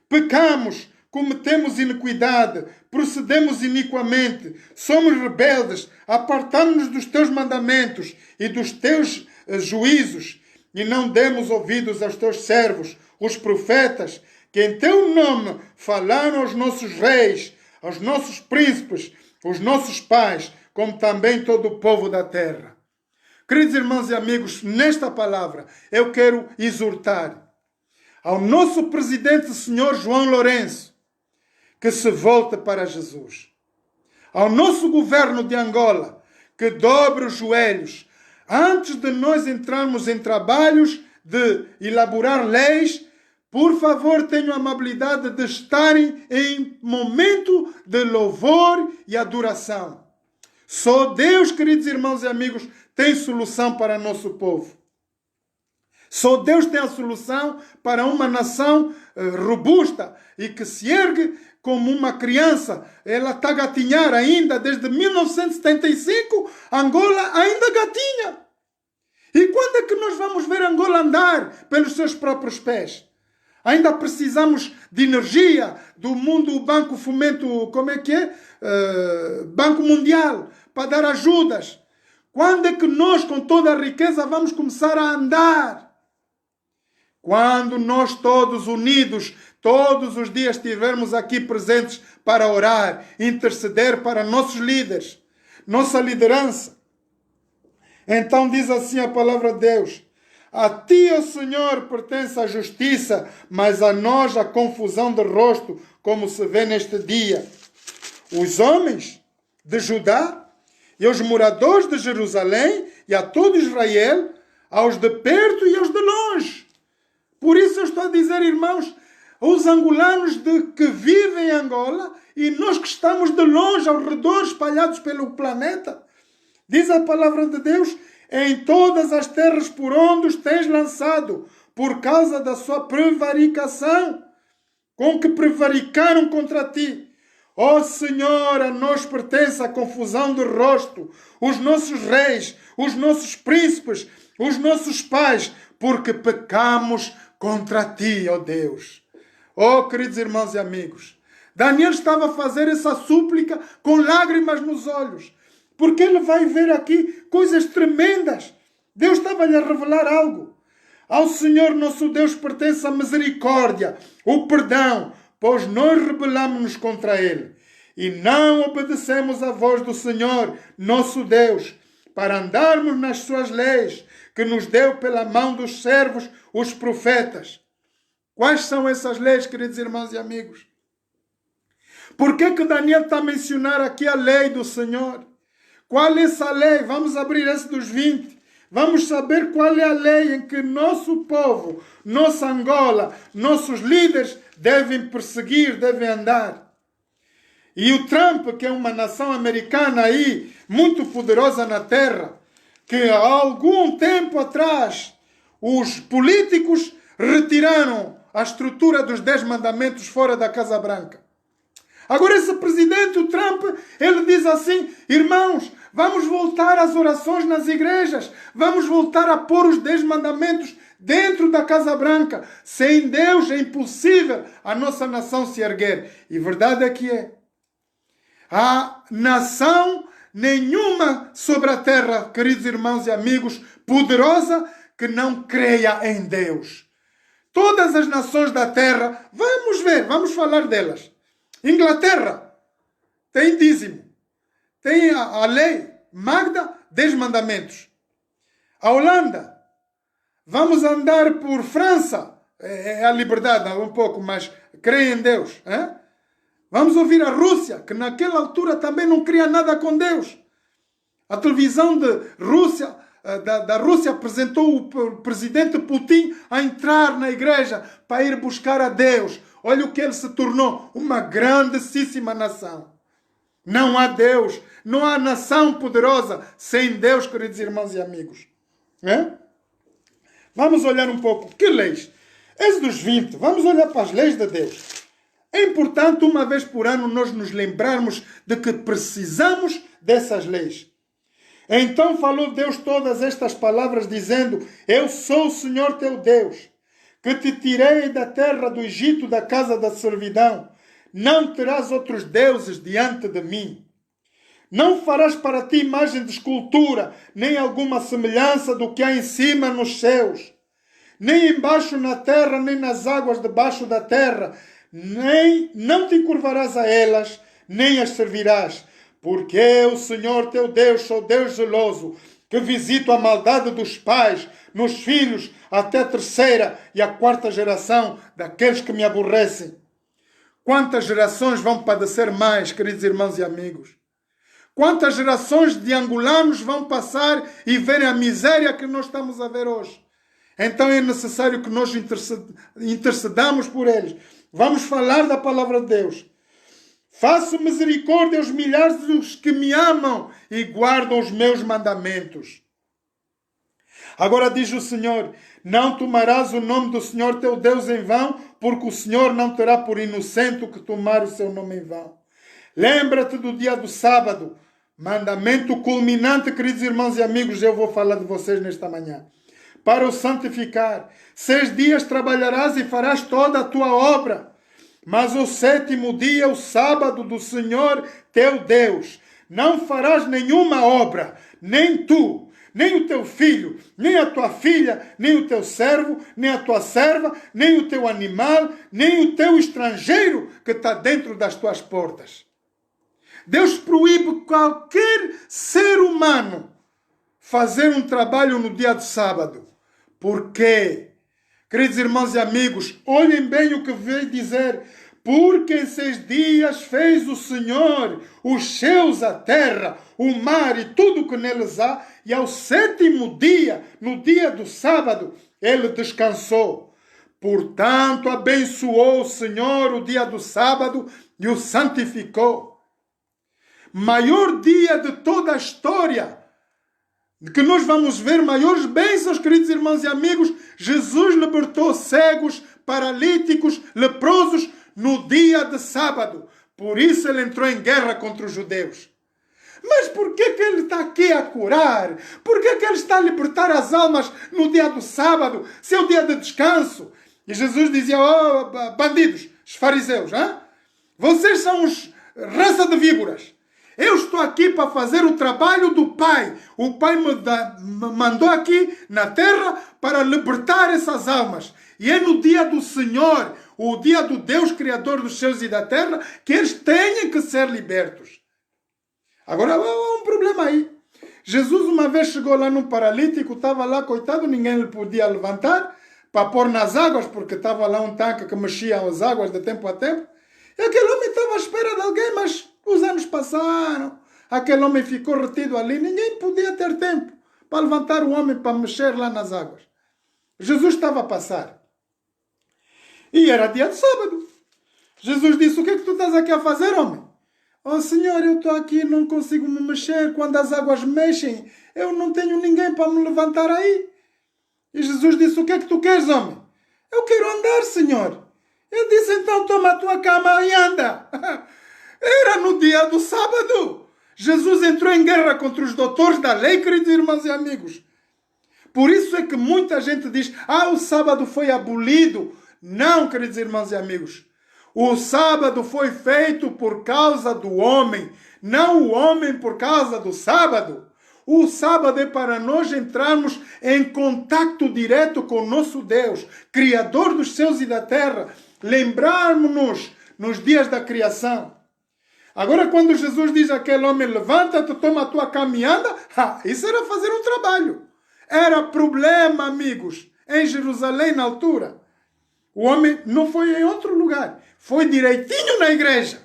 Pecamos, cometemos iniquidade, procedemos iniquamente, somos rebeldes, apartamos-nos dos teus mandamentos e dos teus juízos, e não demos ouvidos aos teus servos, os profetas, que em teu nome falaram aos nossos reis, aos nossos príncipes, aos nossos pais, como também todo o povo da terra. Queridos irmãos e amigos, nesta palavra eu quero exortar ao nosso presidente, senhor João Lourenço, que se volte para Jesus. Ao nosso governo de Angola, que dobre os joelhos, antes de nós entrarmos em trabalhos de elaborar leis. Por favor, tenham a amabilidade de estarem em momento de louvor e adoração. Só Deus, queridos irmãos e amigos, tem solução para nosso povo. Só Deus tem a solução para uma nação robusta e que se ergue como uma criança. Ela está a gatinhar ainda desde 1975. Angola ainda gatinha. E quando é que nós vamos ver Angola andar pelos seus próprios pés? Ainda precisamos de energia do mundo, o Banco Fomento, como é que é? Banco Mundial, para dar ajudas. Quando é que nós, com toda a riqueza, vamos começar a andar? Quando nós todos unidos, todos os dias estivermos aqui presentes para orar, interceder para nossos líderes, nossa liderança. Então diz assim a palavra de Deus: a ti, ó Senhor, pertence a justiça, mas a nós a confusão de rosto, como se vê neste dia. Os homens de Judá e os moradores de Jerusalém e a todo Israel, aos de perto e aos de longe. Por isso eu estou a dizer, irmãos, os angolanos que vivem em Angola e nós que estamos de longe, ao redor, espalhados pelo planeta. Diz a palavra de Deus: em todas as terras por onde os tens lançado, por causa da sua prevaricação, com que prevaricaram contra ti. Ó Senhor, a nós pertence a confusão de rosto, os nossos reis, os nossos príncipes, os nossos pais, porque pecamos contra ti, ó Deus. Ó, queridos irmãos e amigos, Daniel estava a fazer essa súplica com lágrimas nos olhos, porque ele vai ver aqui coisas tremendas Deus estava-lhe a revelar algo. Ao Senhor nosso Deus pertence a misericórdia, o perdão, pois nós rebelamos-nos contra Ele e não obedecemos à voz do Senhor nosso Deus, para andarmos nas suas leis, que nos deu pela mão dos servos, os profetas. Quais são essas leis, queridos irmãos e amigos? Por que Daniel está a mencionar aqui a lei do Senhor? Qual é essa lei? Vamos abrir esse dos 20. Vamos saber qual é a lei em que nosso povo, nossa Angola, nossos líderes devem perseguir, devem andar. E o Trump, que é uma nação americana aí, muito poderosa na terra, que há algum tempo atrás os políticos retiraram a estrutura dos 10 mandamentos fora da Casa Branca. Agora esse presidente, o Trump, ele diz assim: irmãos, vamos voltar às orações nas igrejas, vamos voltar a pôr os 10 mandamentos dentro da Casa Branca. Sem Deus é impossível a nossa nação se erguer. E verdade é que é. Há nação nenhuma sobre a terra, queridos irmãos e amigos, poderosa, que não creia em Deus. Todas as nações da terra, vamos ver, vamos falar delas. Inglaterra tem dízimo, tem a lei Magda, 10 mandamentos. A Holanda, vamos andar por França, é a liberdade um pouco, mas creia em Deus. Hein? Vamos ouvir a Rússia, que naquela altura também não cria nada com Deus. A televisão da Rússia apresentou o presidente Putin a entrar na igreja para ir buscar a Deus. Olha o que ele se tornou, uma grandíssima nação. Não há Deus, não há nação poderosa sem Deus, queridos irmãos e amigos. É? Vamos olhar um pouco. Que leis? Êxodos 20. Vamos olhar para as leis de Deus. É importante, uma vez por ano, nós nos lembrarmos de que precisamos dessas leis. Então falou Deus todas estas palavras, dizendo: eu sou o Senhor teu Deus, que te tirei da terra do Egito, da casa da servidão. Não terás outros deuses diante de mim. Não farás para ti imagem de escultura, nem alguma semelhança do que há em cima nos céus, nem embaixo na terra, nem nas águas debaixo da terra. Não te encurvarás a elas, nem as servirás. Porque eu, Senhor teu Deus, sou Deus zeloso, que visito a maldade dos pais nos filhos até a 3ª e a 4ª geração daqueles que me aborrecem. Quantas gerações vão padecer mais, queridos irmãos e amigos? Quantas gerações de angolanos vão passar e verem a miséria que nós estamos a ver hoje? Então é necessário que nós intercedamos por eles. Vamos falar da palavra de Deus. Faço misericórdia aos milhares dos que me amam e guardam os meus mandamentos. Agora diz o Senhor: não tomarás o nome do Senhor teu Deus em vão, porque o Senhor não terá por inocente o que tomar o seu nome em vão. Lembra-te do dia do sábado, mandamento culminante, queridos irmãos e amigos, eu vou falar de vocês nesta manhã. Para o santificar, 6 dias trabalharás e farás toda a tua obra. Mas o 7º dia, o sábado do Senhor teu Deus, não farás nenhuma obra, nem tu, nem o teu filho, nem a tua filha, nem o teu servo, nem a tua serva, nem o teu animal, nem o teu estrangeiro que está dentro das tuas portas. Deus proíbe qualquer ser humano fazer um trabalho no dia do sábado. Por quê? Queridos irmãos e amigos, olhem bem o que veio dizer. Porque em 6 dias fez o Senhor os céus, a terra, o mar e tudo o que neles há, e ao 7º dia, no dia do sábado, ele descansou. Portanto, abençoou o Senhor o dia do sábado e o santificou. Maior dia de toda a história, que nós vamos ver maiores bênçãos, queridos irmãos e amigos. Jesus libertou cegos, paralíticos, leprosos no dia de sábado. Por isso ele entrou em guerra contra os judeus. Mas por que ele está aqui a curar? Por que ele está a libertar as almas no dia do sábado, se é o dia de descanso? E Jesus dizia: oh, bandidos, os fariseus, hein? Vocês são raça de víboras. Eu estou aqui para fazer o trabalho do Pai. O Pai me mandou aqui na terra para libertar essas almas. E é no dia do Senhor, o dia do Deus Criador dos céus e da terra, que eles têm que ser libertos. Agora, há um problema aí. Jesus uma vez chegou lá num paralítico, estava lá, coitado, ninguém lhe podia levantar para pôr nas águas, porque estava lá um tanque que mexia as águas de tempo a tempo. E aquele homem estava à espera de alguém, mas os anos passaram. Aquele homem ficou retido ali, ninguém podia ter tempo para levantar o homem para mexer lá nas águas. Jesus estava a passar. E era dia de sábado. Jesus disse, o que é que tu estás aqui a fazer, homem? Oh Senhor, eu estou aqui, não consigo me mexer. Quando as águas mexem, eu não tenho ninguém para me levantar aí. E Jesus disse, o que é que tu queres, homem? Eu quero andar, Senhor. Ele disse, então toma a tua cama e anda. Era no dia do sábado. Jesus entrou em guerra contra os doutores da lei, queridos irmãos e amigos. Por isso é que muita gente diz, o sábado foi abolido. Não, queridos irmãos e amigos. O sábado foi feito por causa do homem, não o homem por causa do sábado. O sábado é para nós entrarmos em contato direto com o nosso Deus, Criador dos céus e da terra. Lembrarmos-nos nos dias da criação. Agora, quando Jesus diz àquele homem, levanta-te, toma a tua caminhada, isso era fazer um trabalho. Era problema, amigos, em Jerusalém na altura. O homem não foi em outro lugar, foi direitinho na igreja.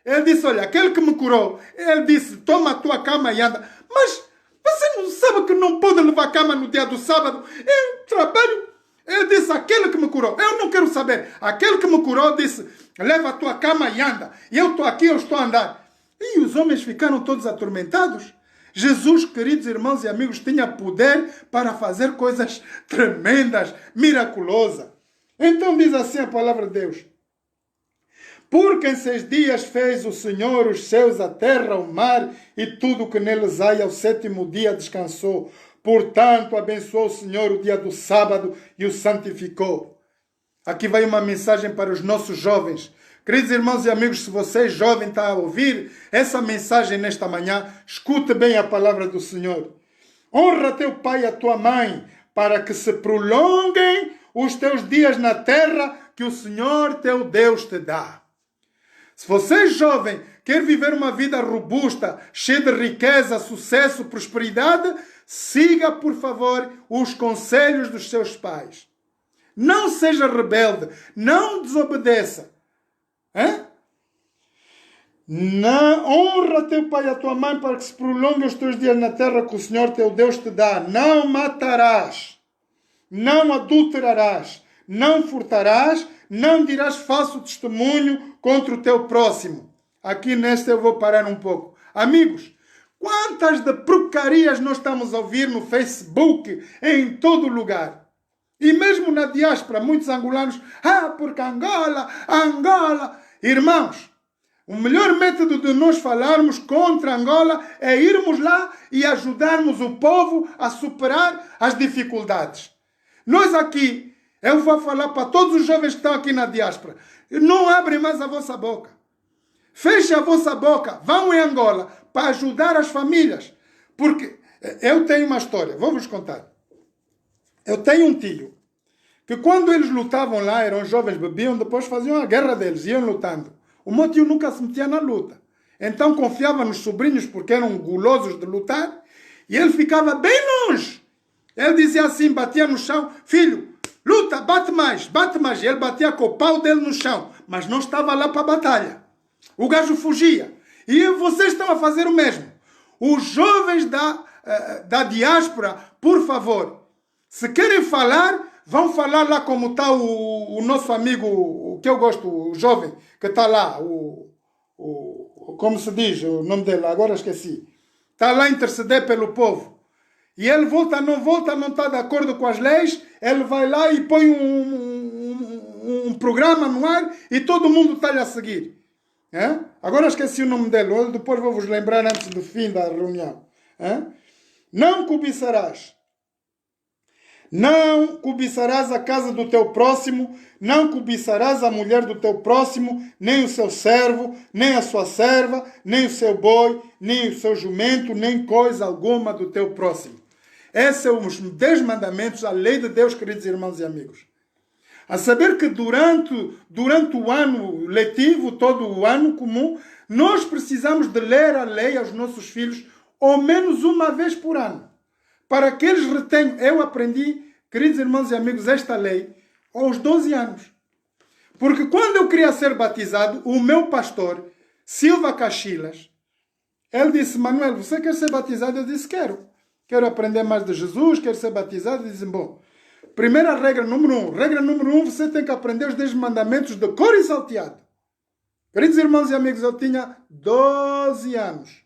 Ele disse, olha, aquele que me curou, ele disse, toma a tua cama e anda. Mas você não sabe que não pode levar a cama no dia do sábado? Eu trabalho. Ele disse, aquele que me curou, eu não quero saber. Aquele que me curou disse, leva a tua cama e anda. E eu estou aqui, eu estou a andar. E os homens ficaram todos atormentados. Jesus, queridos irmãos e amigos, tinha poder para fazer coisas tremendas, miraculosas. Então diz assim a palavra de Deus. Porque em 6 dias fez o Senhor os céus, a terra, o mar e tudo o que neles há, e ao 7º dia descansou. Portanto, abençoou o Senhor o dia do sábado e o santificou. Aqui vai uma mensagem para os nossos jovens. Queridos irmãos e amigos, se você jovem está a ouvir essa mensagem nesta manhã, escute bem a palavra do Senhor. Honra teu pai e a tua mãe, para que se prolonguem os teus dias na terra que o Senhor teu Deus te dá. Se você jovem quer viver uma vida robusta, cheia de riqueza, sucesso, prosperidade, siga, por favor, os conselhos dos seus pais. Não seja rebelde, não desobedeça. Não, honra teu pai e a tua mãe para que se prolongue os teus dias na terra que o Senhor teu Deus te dá. Não matarás, não adulterarás, não furtarás, não dirás falso testemunho contra o teu próximo. Aqui nesta eu vou parar um pouco. Amigos, quantas de porcarias nós estamos a ouvir no Facebook, em todo lugar. E mesmo na diáspora, muitos angolanos, porque Angola. Irmãos, o melhor método de nós falarmos contra Angola é irmos lá e ajudarmos o povo a superar as dificuldades. Nós aqui, eu vou falar para todos os jovens que estão aqui na diáspora, não abrem mais a vossa boca. Feche a vossa boca, vão em Angola para ajudar as famílias. Porque eu tenho uma história, vou-vos contar. Eu tenho um tio, que quando eles lutavam lá, eram jovens, bebiam, depois faziam a guerra deles, iam lutando. O meu tio nunca se metia na luta. Então confiava nos sobrinhos porque eram gulosos de lutar, e ele ficava bem longe. Ele dizia assim, batia no chão, filho, luta, bate mais. E ele batia com o pau dele no chão, mas não estava lá para a batalha. O gajo fugia. E vocês estão a fazer o mesmo. Os jovens da diáspora, por favor, se querem falar, vão falar lá como está o nosso amigo, o que eu gosto, o jovem, que está lá, como se diz o nome dele, agora esqueci. Está lá a interceder pelo povo. E ele volta, não está de acordo com as leis, ele vai lá e põe um programa no ar e todo mundo está-lhe a seguir. Agora esqueci o nome dele, depois vou-vos lembrar antes do fim da reunião. Não cobiçarás. Não cobiçarás a casa do teu próximo, não cobiçarás a mulher do teu próximo, nem o seu servo, nem a sua serva, nem o seu boi, nem o seu jumento, nem coisa alguma do teu próximo. Esses são os 10 mandamentos, a lei de Deus, queridos irmãos e amigos. A saber que durante o ano letivo, todo o ano comum, nós precisamos de ler a lei aos nossos filhos ao menos uma vez por ano, para que eles retenham. Eu aprendi, queridos irmãos e amigos, esta lei aos 12 anos. Porque quando eu queria ser batizado, o meu pastor, Silva Caxilas, ele disse: Manuel, você quer ser batizado? Eu disse: quero. Quero aprender mais de Jesus, quero ser batizado. E dizem: bom, primeira regra número 1. Regra número 1, você tem que aprender os 10 mandamentos de cor e salteado. Queridos irmãos e amigos, eu tinha 12 anos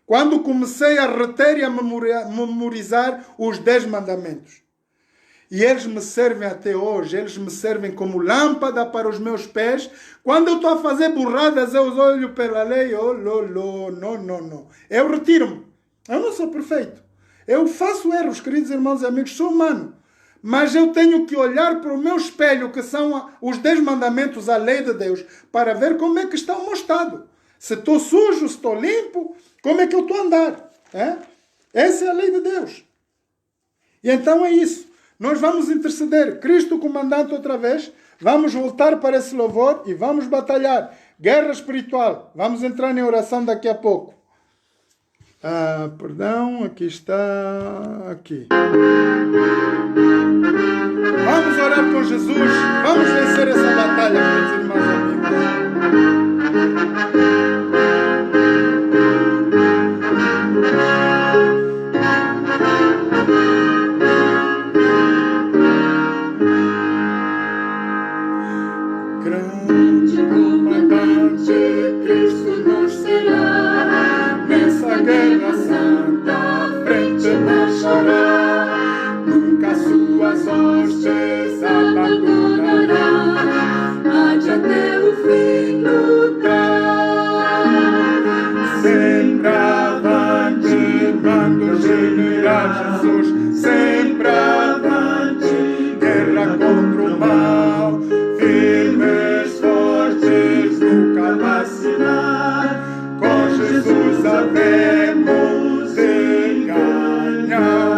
quando comecei a reter e a memorizar os 10 mandamentos. E eles me servem até hoje. Eles me servem como lâmpada para os meus pés. Quando eu estou a fazer burradas, eu olho pela lei. Oh, não. Eu retiro-me. Eu não sou perfeito. Eu faço erros, queridos irmãos e amigos. Sou humano. Mas eu tenho que olhar para o meu espelho, que são os 10 mandamentos, a lei de Deus, para ver como é que está o meu estado. Se estou sujo, se estou limpo, como é que eu estou a andar? Essa é a lei de Deus. E então é isso. Nós vamos interceder. Cristo comandante outra vez. Vamos voltar para esse louvor e vamos batalhar. Guerra espiritual. Vamos entrar em oração daqui a pouco. Perdão, aqui está. Aqui. Vamos orar com Jesus. Vamos vencer essa batalha, meus irmãos e amigos. Grande comandante, Cristo nos será. Nessa guerra santa, à frente marchará. Nunca suas hostes abandonará. Há de até o fim lutar. Sempre avante, mando general Jesus. Sempre avante, guerra contra o mal. Firmes, fortes, nunca vacilar. Com Jesus havemos de ganhar.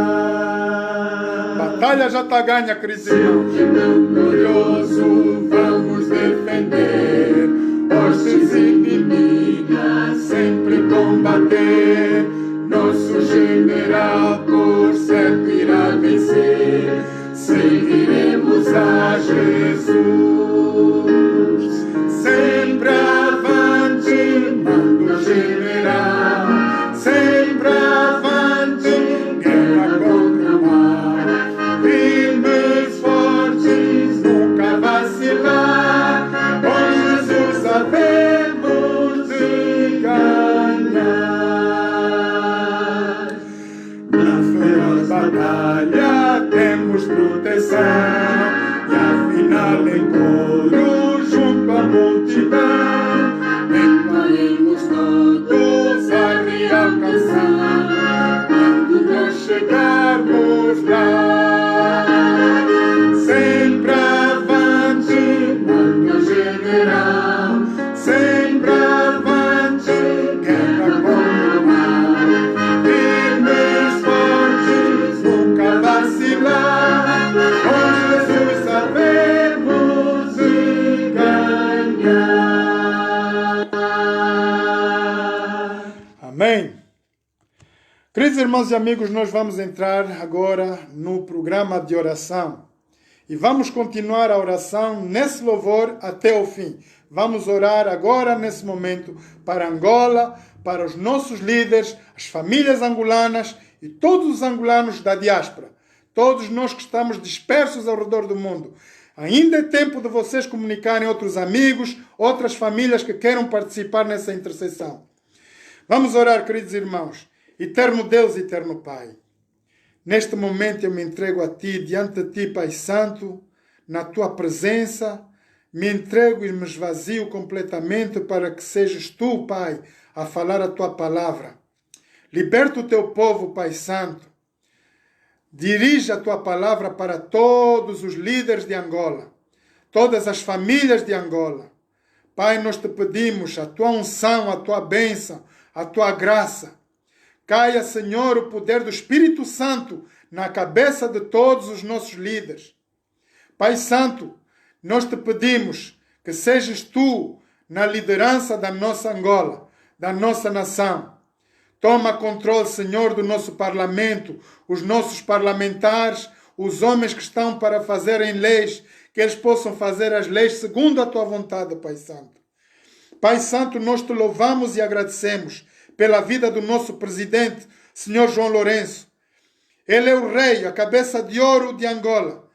Batalha já está ganha, queridos irmãos. Glorioso vamos defender. Hostes inimigas sempre combater. Nosso general por certo irá vencer. Seguiremos a Jesus. Sempre avante, mando general. Sempre avante, guerra contra o mal. Firmes, fortes, nunca vacilar. Com Jesus havemos de ganhar. Na feroz batalha temos proteção. E afinal em coro junto à multidão entraremos todos a me alcançar quando nós chegarmos lá. Sempre avante, mando general. Sempre avante, guerra contra o mal. Firmes, fortes, nunca vacilar. Com Jesus sabemos de ganhar. Amém. Queridos irmãos e amigos, nós vamos entrar agora no programa de oração. E vamos continuar a oração nesse louvor até o fim. Vamos orar agora, nesse momento, para Angola, para os nossos líderes, as famílias angolanas e todos os angolanos da diáspora. Todos nós que estamos dispersos ao redor do mundo. Ainda é tempo de vocês comunicarem outros amigos, outras famílias que queiram participar nessa intercessão. Vamos orar, queridos irmãos. Eterno Deus, eterno Pai. Neste momento eu me entrego a Ti, diante de Ti, Pai Santo, na Tua presença. Me entrego e me esvazio completamente para que sejas Tu, Pai, a falar a Tua palavra. Liberta o Teu povo, Pai Santo. Dirige a tua palavra para todos os líderes de Angola, todas as famílias de Angola. Pai, nós te pedimos a tua unção, a tua bênção, a tua graça. Caia, Senhor, o poder do Espírito Santo na cabeça de todos os nossos líderes. Pai Santo, nós te pedimos que sejas tu na liderança da nossa Angola, da nossa nação. Toma controle, Senhor, do nosso parlamento, os nossos parlamentares, os homens que estão para fazerem leis, que eles possam fazer as leis segundo a tua vontade, Pai Santo. Pai Santo, nós te louvamos e agradecemos pela vida do nosso presidente, Senhor João Lourenço. Ele é o rei, a cabeça de ouro de Angola.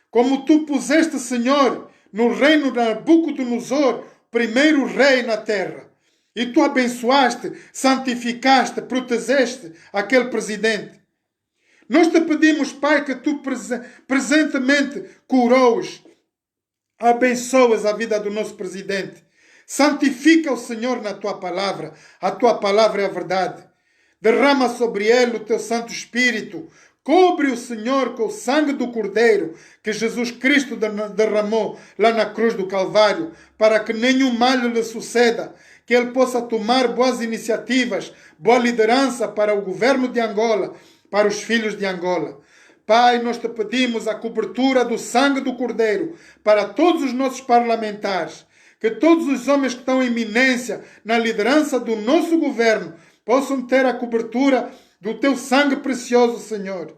Como tu puseste, Senhor, no reino de Nabucodonosor, primeiro rei na terra. E tu abençoaste, santificaste, protegeste aquele presidente. Nós te pedimos, Pai, que tu presentemente coroes, abençoas a vida do nosso presidente. Santifica o Senhor na tua palavra. A tua palavra é a verdade. Derrama sobre ele o teu Santo Espírito. Cobre o Senhor com o sangue do Cordeiro que Jesus Cristo derramou lá na cruz do Calvário, para que nenhum mal lhe suceda, que ele possa tomar boas iniciativas, boa liderança para o governo de Angola, para os filhos de Angola. Pai, nós te pedimos a cobertura do sangue do Cordeiro para todos os nossos parlamentares, que todos os homens que estão em eminência na liderança do nosso governo possam ter a cobertura do teu sangue precioso, Senhor.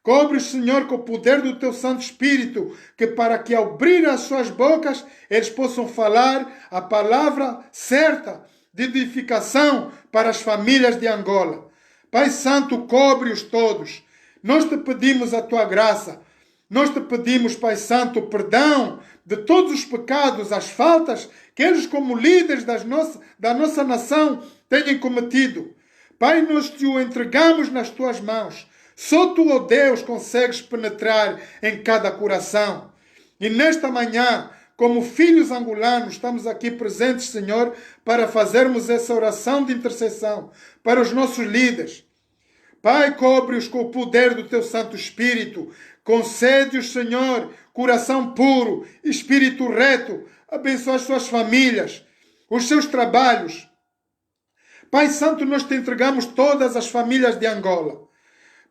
Cobre-os, Senhor, com o poder do teu Santo Espírito, que para que ao abrir as suas bocas, eles possam falar a palavra certa de edificação para as famílias de Angola. Pai Santo, cobre-os todos. Nós te pedimos a tua graça. Nós te pedimos, Pai Santo, o perdão de todos os pecados, as faltas que eles, como líderes da nossa nação, tenham cometido. Pai, nós te o entregamos nas tuas mãos. Só tu, ó Deus, consegues penetrar em cada coração. E nesta manhã, como filhos angolanos, estamos aqui presentes, Senhor, para fazermos essa oração de intercessão para os nossos líderes. Pai, cobre-os com o poder do teu Santo Espírito. Concede-os, Senhor, coração puro, espírito reto. Abençoa as suas famílias, os seus trabalhos. Pai Santo, nós te entregamos todas as famílias de Angola.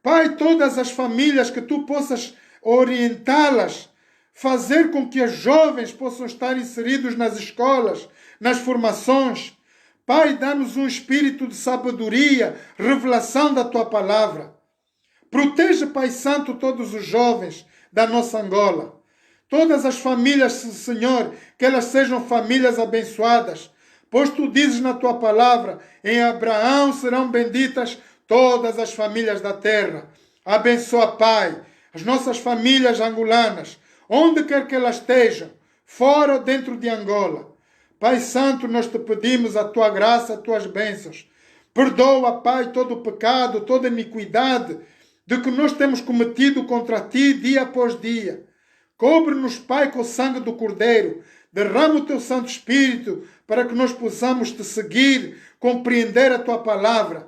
Pai, todas as famílias que tu possas orientá-las, fazer com que os jovens possam estar inseridos nas escolas, nas formações. Pai, dá-nos um espírito de sabedoria, revelação da tua palavra. Proteja, Pai Santo, todos os jovens da nossa Angola. Todas as famílias, Senhor, que elas sejam famílias abençoadas. Pois tu dizes na tua palavra, em Abraão serão benditas todas as famílias da terra. Abençoa, Pai, as nossas famílias angolanas, onde quer que elas estejam, fora ou dentro de Angola. Pai Santo, nós te pedimos a tua graça, as tuas bênçãos. Perdoa, Pai, todo o pecado, toda a iniquidade de que nós temos cometido contra ti dia após dia. Cobre-nos, Pai, com o sangue do Cordeiro. Derrama o teu Santo Espírito para que nós possamos te seguir, compreender a tua palavra.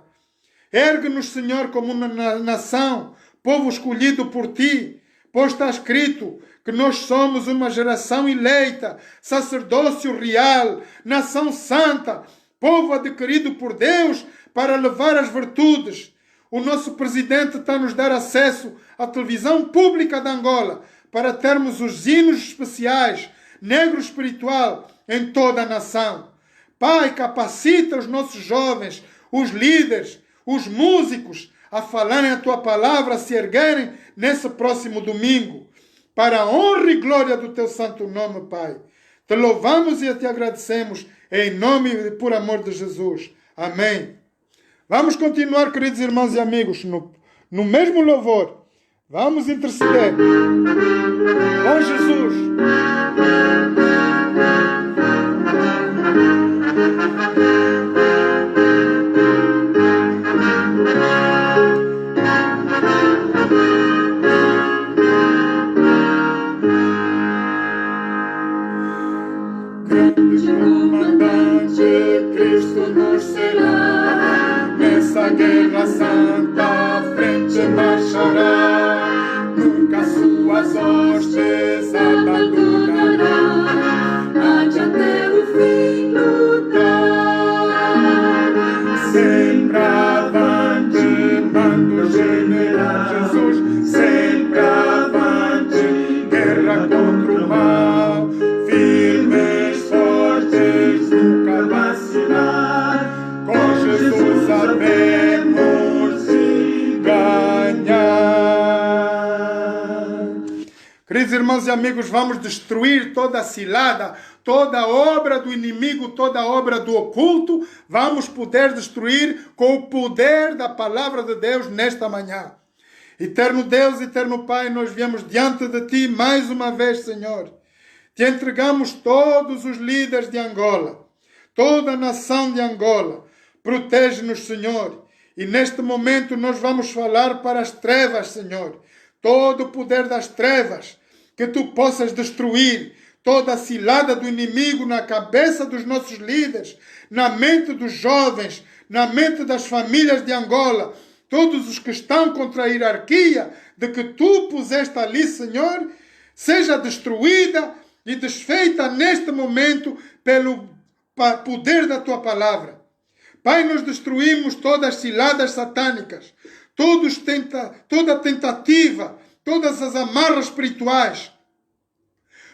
Ergue-nos, Senhor, como uma nação, povo escolhido por ti, pois está escrito que nós somos uma geração eleita, sacerdócio real, nação santa, povo adquirido por Deus para levar as virtudes. O nosso presidente está a nos dar acesso à televisão pública de Angola para termos os hinos especiais, negro espiritual, em toda a nação. Pai, capacita os nossos jovens, os líderes, os músicos, a falarem a tua palavra, a se erguerem nesse próximo domingo, para a honra e glória do teu santo nome, Pai. Te louvamos e te agradecemos, em nome e por amor de Jesus. Amém. Vamos continuar, queridos irmãos e amigos, no mesmo louvor. Vamos interceder. Com Jesus. Grande comandante, Cristo nos será. Nessa guerra santa a frente marchará. tuas hostes abandonarão, ande até o fim lutar. sempre avante, mando general Jesus, sempre avante, guerra contra o mal, firmes, fortes, nunca vacilar, com Jesus sabemos ganhar. Queridos irmãos e amigos, vamos destruir toda a cilada, toda a obra do inimigo, toda a obra do oculto, vamos poder destruir com o poder da palavra de Deus nesta manhã. Eterno Deus, eterno Pai, nós viemos diante de Ti mais uma vez, Senhor. Te entregamos todos os líderes de Angola, toda a nação de Angola. Protege-nos, Senhor. E neste momento nós vamos falar para as trevas, Senhor. Todo o poder das trevas, que Tu possas destruir toda a cilada do inimigo na cabeça dos nossos líderes, na mente dos jovens, na mente das famílias de Angola, todos os que estão contra a hierarquia de que Tu puseste ali, Senhor, seja destruída e desfeita neste momento pelo poder da Tua palavra. Pai, nós destruímos todas as ciladas satânicas, toda tentativa, todas as amarras espirituais.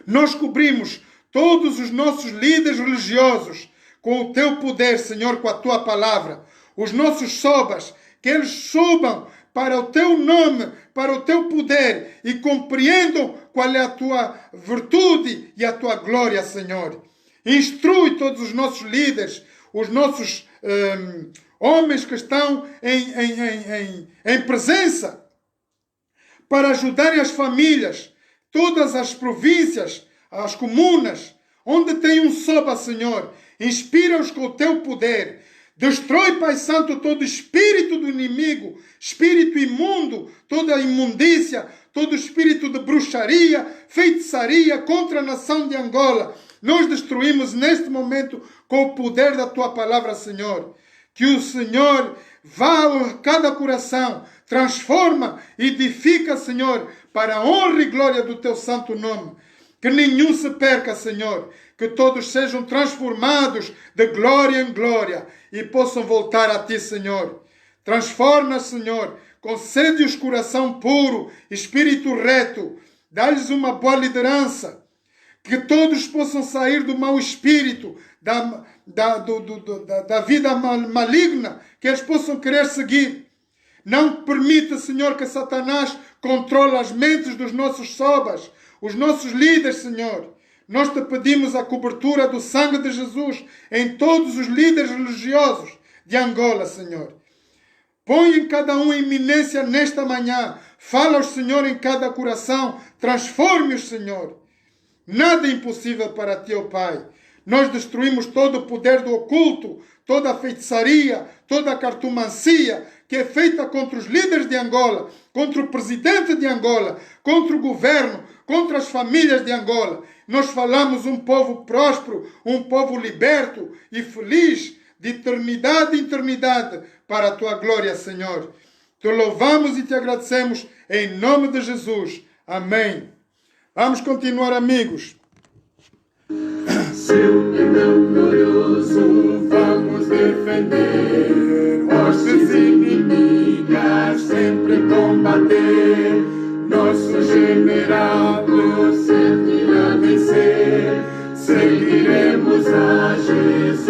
Nós cobrimos todos os nossos líderes religiosos com o Teu poder, Senhor, com a Tua palavra. Os nossos sobas, que eles subam para o Teu nome, para o Teu poder e compreendam qual é a Tua virtude e a Tua glória, Senhor. Instrui todos os nossos líderes, os nossos homens que estão em presença, para ajudarem as famílias, todas as províncias, as comunas, onde tem um soba, Senhor. Inspira-os com o Teu poder. Destrói, Pai Santo, todo espírito do inimigo, espírito imundo, toda a imundícia, todo espírito de bruxaria, feitiçaria contra a nação de Angola. Nós destruímos neste momento com o poder da Tua palavra, Senhor. Que o Senhor vá a cada coração, transforma, edifica, Senhor, para a honra e glória do Teu santo nome. Que nenhum se perca, Senhor. Que todos sejam transformados de glória em glória e possam voltar a Ti, Senhor. Transforma, Senhor, concede-os coração puro, espírito reto. Dá-lhes uma boa liderança. Que todos possam sair do mau espírito, da vida maligna, que eles possam querer seguir. Não permita, Senhor, que Satanás controle as mentes dos nossos sobas, os nossos líderes, Senhor. Nós Te pedimos a cobertura do sangue de Jesus em todos os líderes religiosos de Angola, Senhor. Põe em cada um eminência nesta manhã. Fala, Senhor, em cada coração. Transforme-os, Senhor. Nada é impossível para Ti, ó Pai. Nós destruímos todo o poder do oculto, toda a feitiçaria, toda a cartomancia que é feita contra os líderes de Angola, contra o presidente de Angola, contra o governo, contra as famílias de Angola. Nós falamos um povo próspero, um povo liberto e feliz, de eternidade em eternidade, para a Tua glória, Senhor. Te louvamos e Te agradecemos em nome de Jesus. Amém. Vamos continuar, amigos. Seu perdão glorioso vamos defender, hostes inimigas sempre combater. Nosso general sempre irá vencer, seguiremos a Jesus.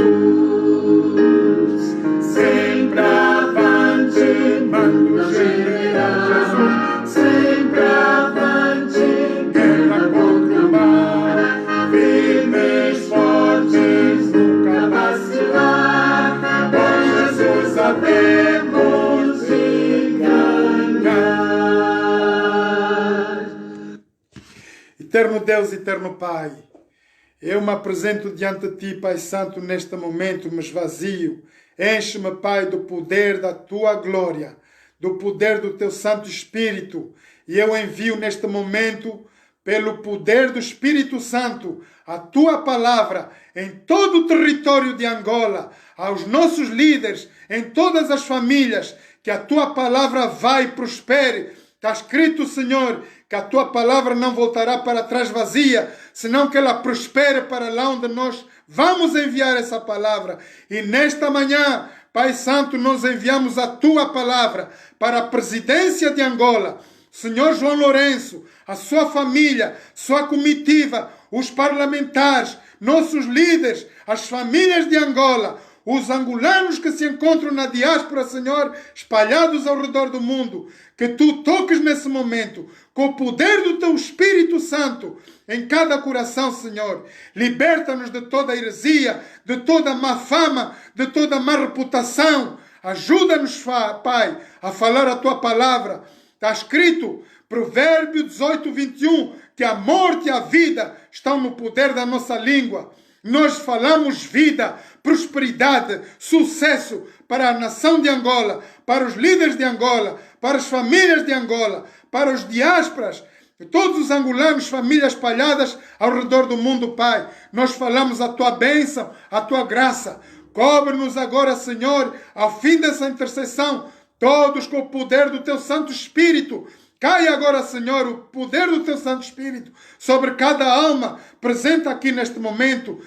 Sempre avante, mando general Jesus. Sempre avante, guerra contra o mal, firmes, fortes, nunca vacilar. Com Jesus sabemos ganhar. Eterno Deus, eterno Pai, eu me apresento diante de Ti, Pai Santo, neste momento, me esvazio. Enche-me, Pai, do poder da Tua glória, do poder do Teu Santo Espírito. E eu envio neste momento, pelo poder do Espírito Santo, a Tua palavra em todo o território de Angola, aos nossos líderes, em todas as famílias, que a Tua palavra vai e prospere, Está escrito, Senhor, que a tua palavra não voltará para trás vazia, senão que ela prospere para lá onde nós vamos enviar essa palavra. E nesta manhã, Pai Santo, nós enviamos a tua palavra para a presidência de Angola. Senhor João Lourenço, a sua família, sua comitiva, os parlamentares, nossos líderes, as famílias de Angola, os angolanos que se encontram na diáspora, Senhor, espalhados ao redor do mundo, que tu toques nesse momento, com o poder do teu Espírito Santo, em cada coração, Senhor. Liberta-nos de toda heresia, de toda má fama, de toda má reputação. Ajuda-nos, Pai, a falar a tua palavra. Está escrito, Provérbio 18, 21, que a morte e a vida estão no poder da nossa língua. Nós falamos vida, prosperidade, sucesso para a nação de Angola, para os líderes de Angola, para as famílias de Angola, para os diásporas, todos os angolanos, famílias espalhadas ao redor do mundo, Pai. Nós falamos a tua bênção, a tua graça. Cobre-nos agora, Senhor, ao fim dessa intercessão, todos com o poder do teu Santo Espírito. Cai agora, Senhor, o poder do teu Santo Espírito sobre cada alma presente aqui neste momento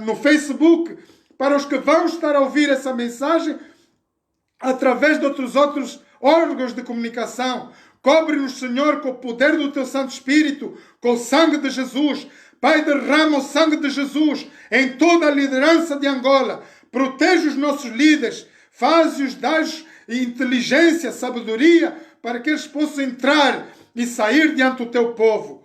no Facebook, para os que vão estar a ouvir essa mensagem através de outros órgãos de comunicação. Cobre-nos, Senhor, com o poder do teu Santo Espírito, com o sangue de Jesus. Pai, derrama o sangue de Jesus em toda a liderança de Angola. Protege os nossos líderes. Faz-os, dá-os inteligência, sabedoria, para que eles possam entrar e sair diante do teu povo.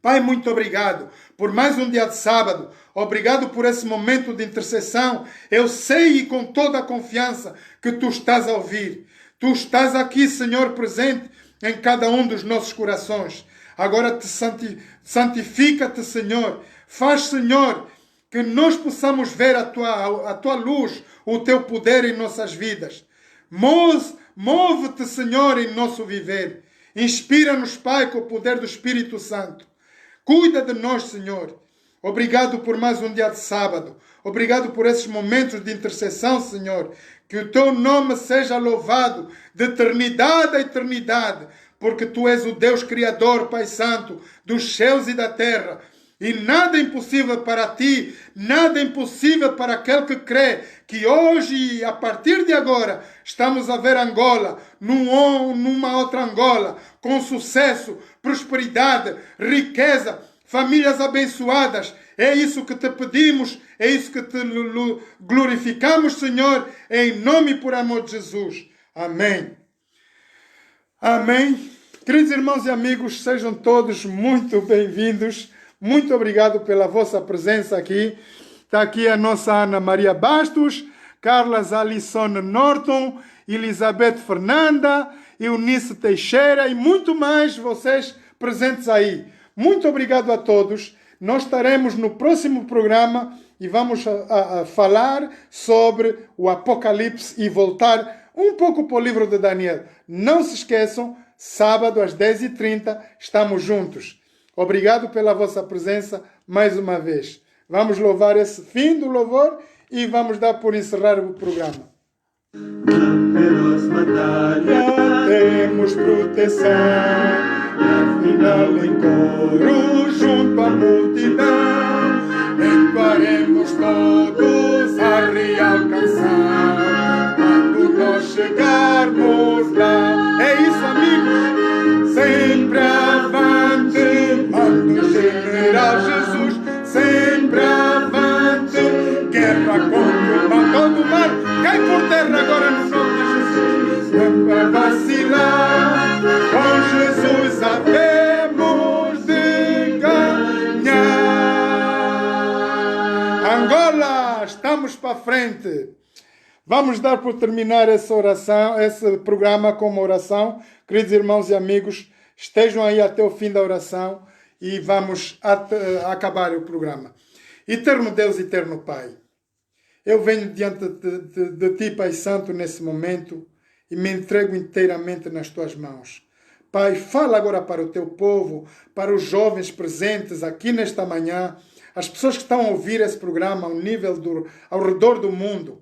Pai, muito obrigado por mais um dia de sábado. Obrigado por esse momento de intercessão. Eu sei e com toda a confiança que tu estás a ouvir. Tu estás aqui, Senhor, presente em cada um dos nossos corações. Agora santifica-te, Senhor. Faz, Senhor, que nós possamos ver a tua luz, o teu poder em nossas vidas. Move-te, Senhor, em nosso viver. Inspira-nos, Pai, com o poder do Espírito Santo. Cuida de nós, Senhor. Obrigado por mais um dia de sábado. Obrigado por esses momentos de intercessão, Senhor. Que o teu nome seja louvado de eternidade a eternidade. Porque tu és o Deus Criador, Pai Santo, dos céus e da terra. E nada é impossível para ti, nada é impossível para aquele que crê que hoje e a partir de agora estamos a ver Angola, numa outra Angola, com sucesso, prosperidade, riqueza, famílias abençoadas. É isso que te pedimos, é isso que te glorificamos, Senhor, em nome e por amor de Jesus. Amém. Amém. Queridos irmãos e amigos, sejam todos muito bem-vindos. Muito obrigado pela vossa presença aqui. Está aqui a nossa Ana Maria Bastos, Carlas Alisson Norton, Elizabeth Fernanda, Eunice Teixeira e muito mais vocês presentes aí. Muito obrigado a todos. Nós estaremos no próximo programa e vamos a falar sobre o Apocalipse e voltar um pouco para o livro de Daniel. Não se esqueçam, sábado às 10h30 estamos juntos. Obrigado pela vossa presença mais uma vez. Vamos louvar esse fim do louvor e vamos dar por encerrar o programa. Na feroz batalha Temos proteção, na final em coro junto à multidão, entoaremos todos a realcançar. Quando nós chegarmos lá, é isso, amigos. Sempre avante, mando general Jesus. Sempre avante, guerra contra o mal. Todo mal cai por terra agora no nome de Jesus. Sempre a vacilar, com Jesus havemos de ganhar. Angola, estamos para frente. Vamos dar por terminar essa oração, esse programa com uma oração. Queridos irmãos e amigos, estejam aí até o fim da oração e vamos acabar o programa. Eterno Deus, eterno Pai, eu venho diante de Ti, Pai Santo, nesse momento e me entrego inteiramente nas Tuas mãos. Pai, fala agora para o Teu povo, para os jovens presentes aqui nesta manhã, as pessoas que estão a ouvir esse programa ao redor do mundo.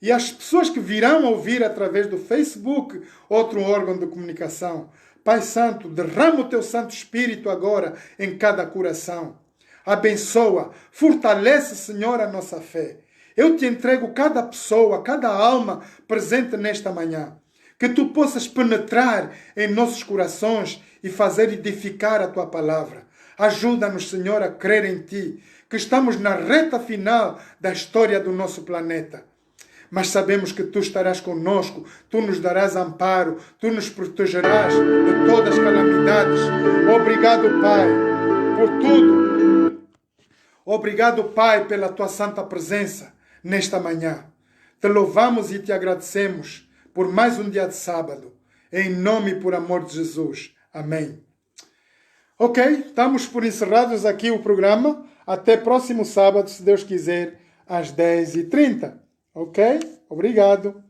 e as pessoas que virão ouvir através do Facebook, outro órgão de comunicação. Pai Santo, derrama o teu Santo Espírito agora em cada coração. Abençoa, fortalece, Senhor, a nossa fé. Eu te entrego cada pessoa, cada alma presente nesta manhã. Que tu possas penetrar em nossos corações e fazer edificar a tua palavra. Ajuda-nos, Senhor, a crer em ti, que estamos na reta final da história do nosso planeta. Mas sabemos que tu estarás conosco, tu nos darás amparo, tu nos protegerás de todas as calamidades. Obrigado, Pai, por tudo. Obrigado, Pai, pela tua santa presença nesta manhã. Te louvamos e te agradecemos por mais um dia de sábado. Em nome e por amor de Jesus. Amém. Ok, estamos por encerrados aqui o programa. Até próximo sábado, se Deus quiser, às 10h30. Ok? Obrigado.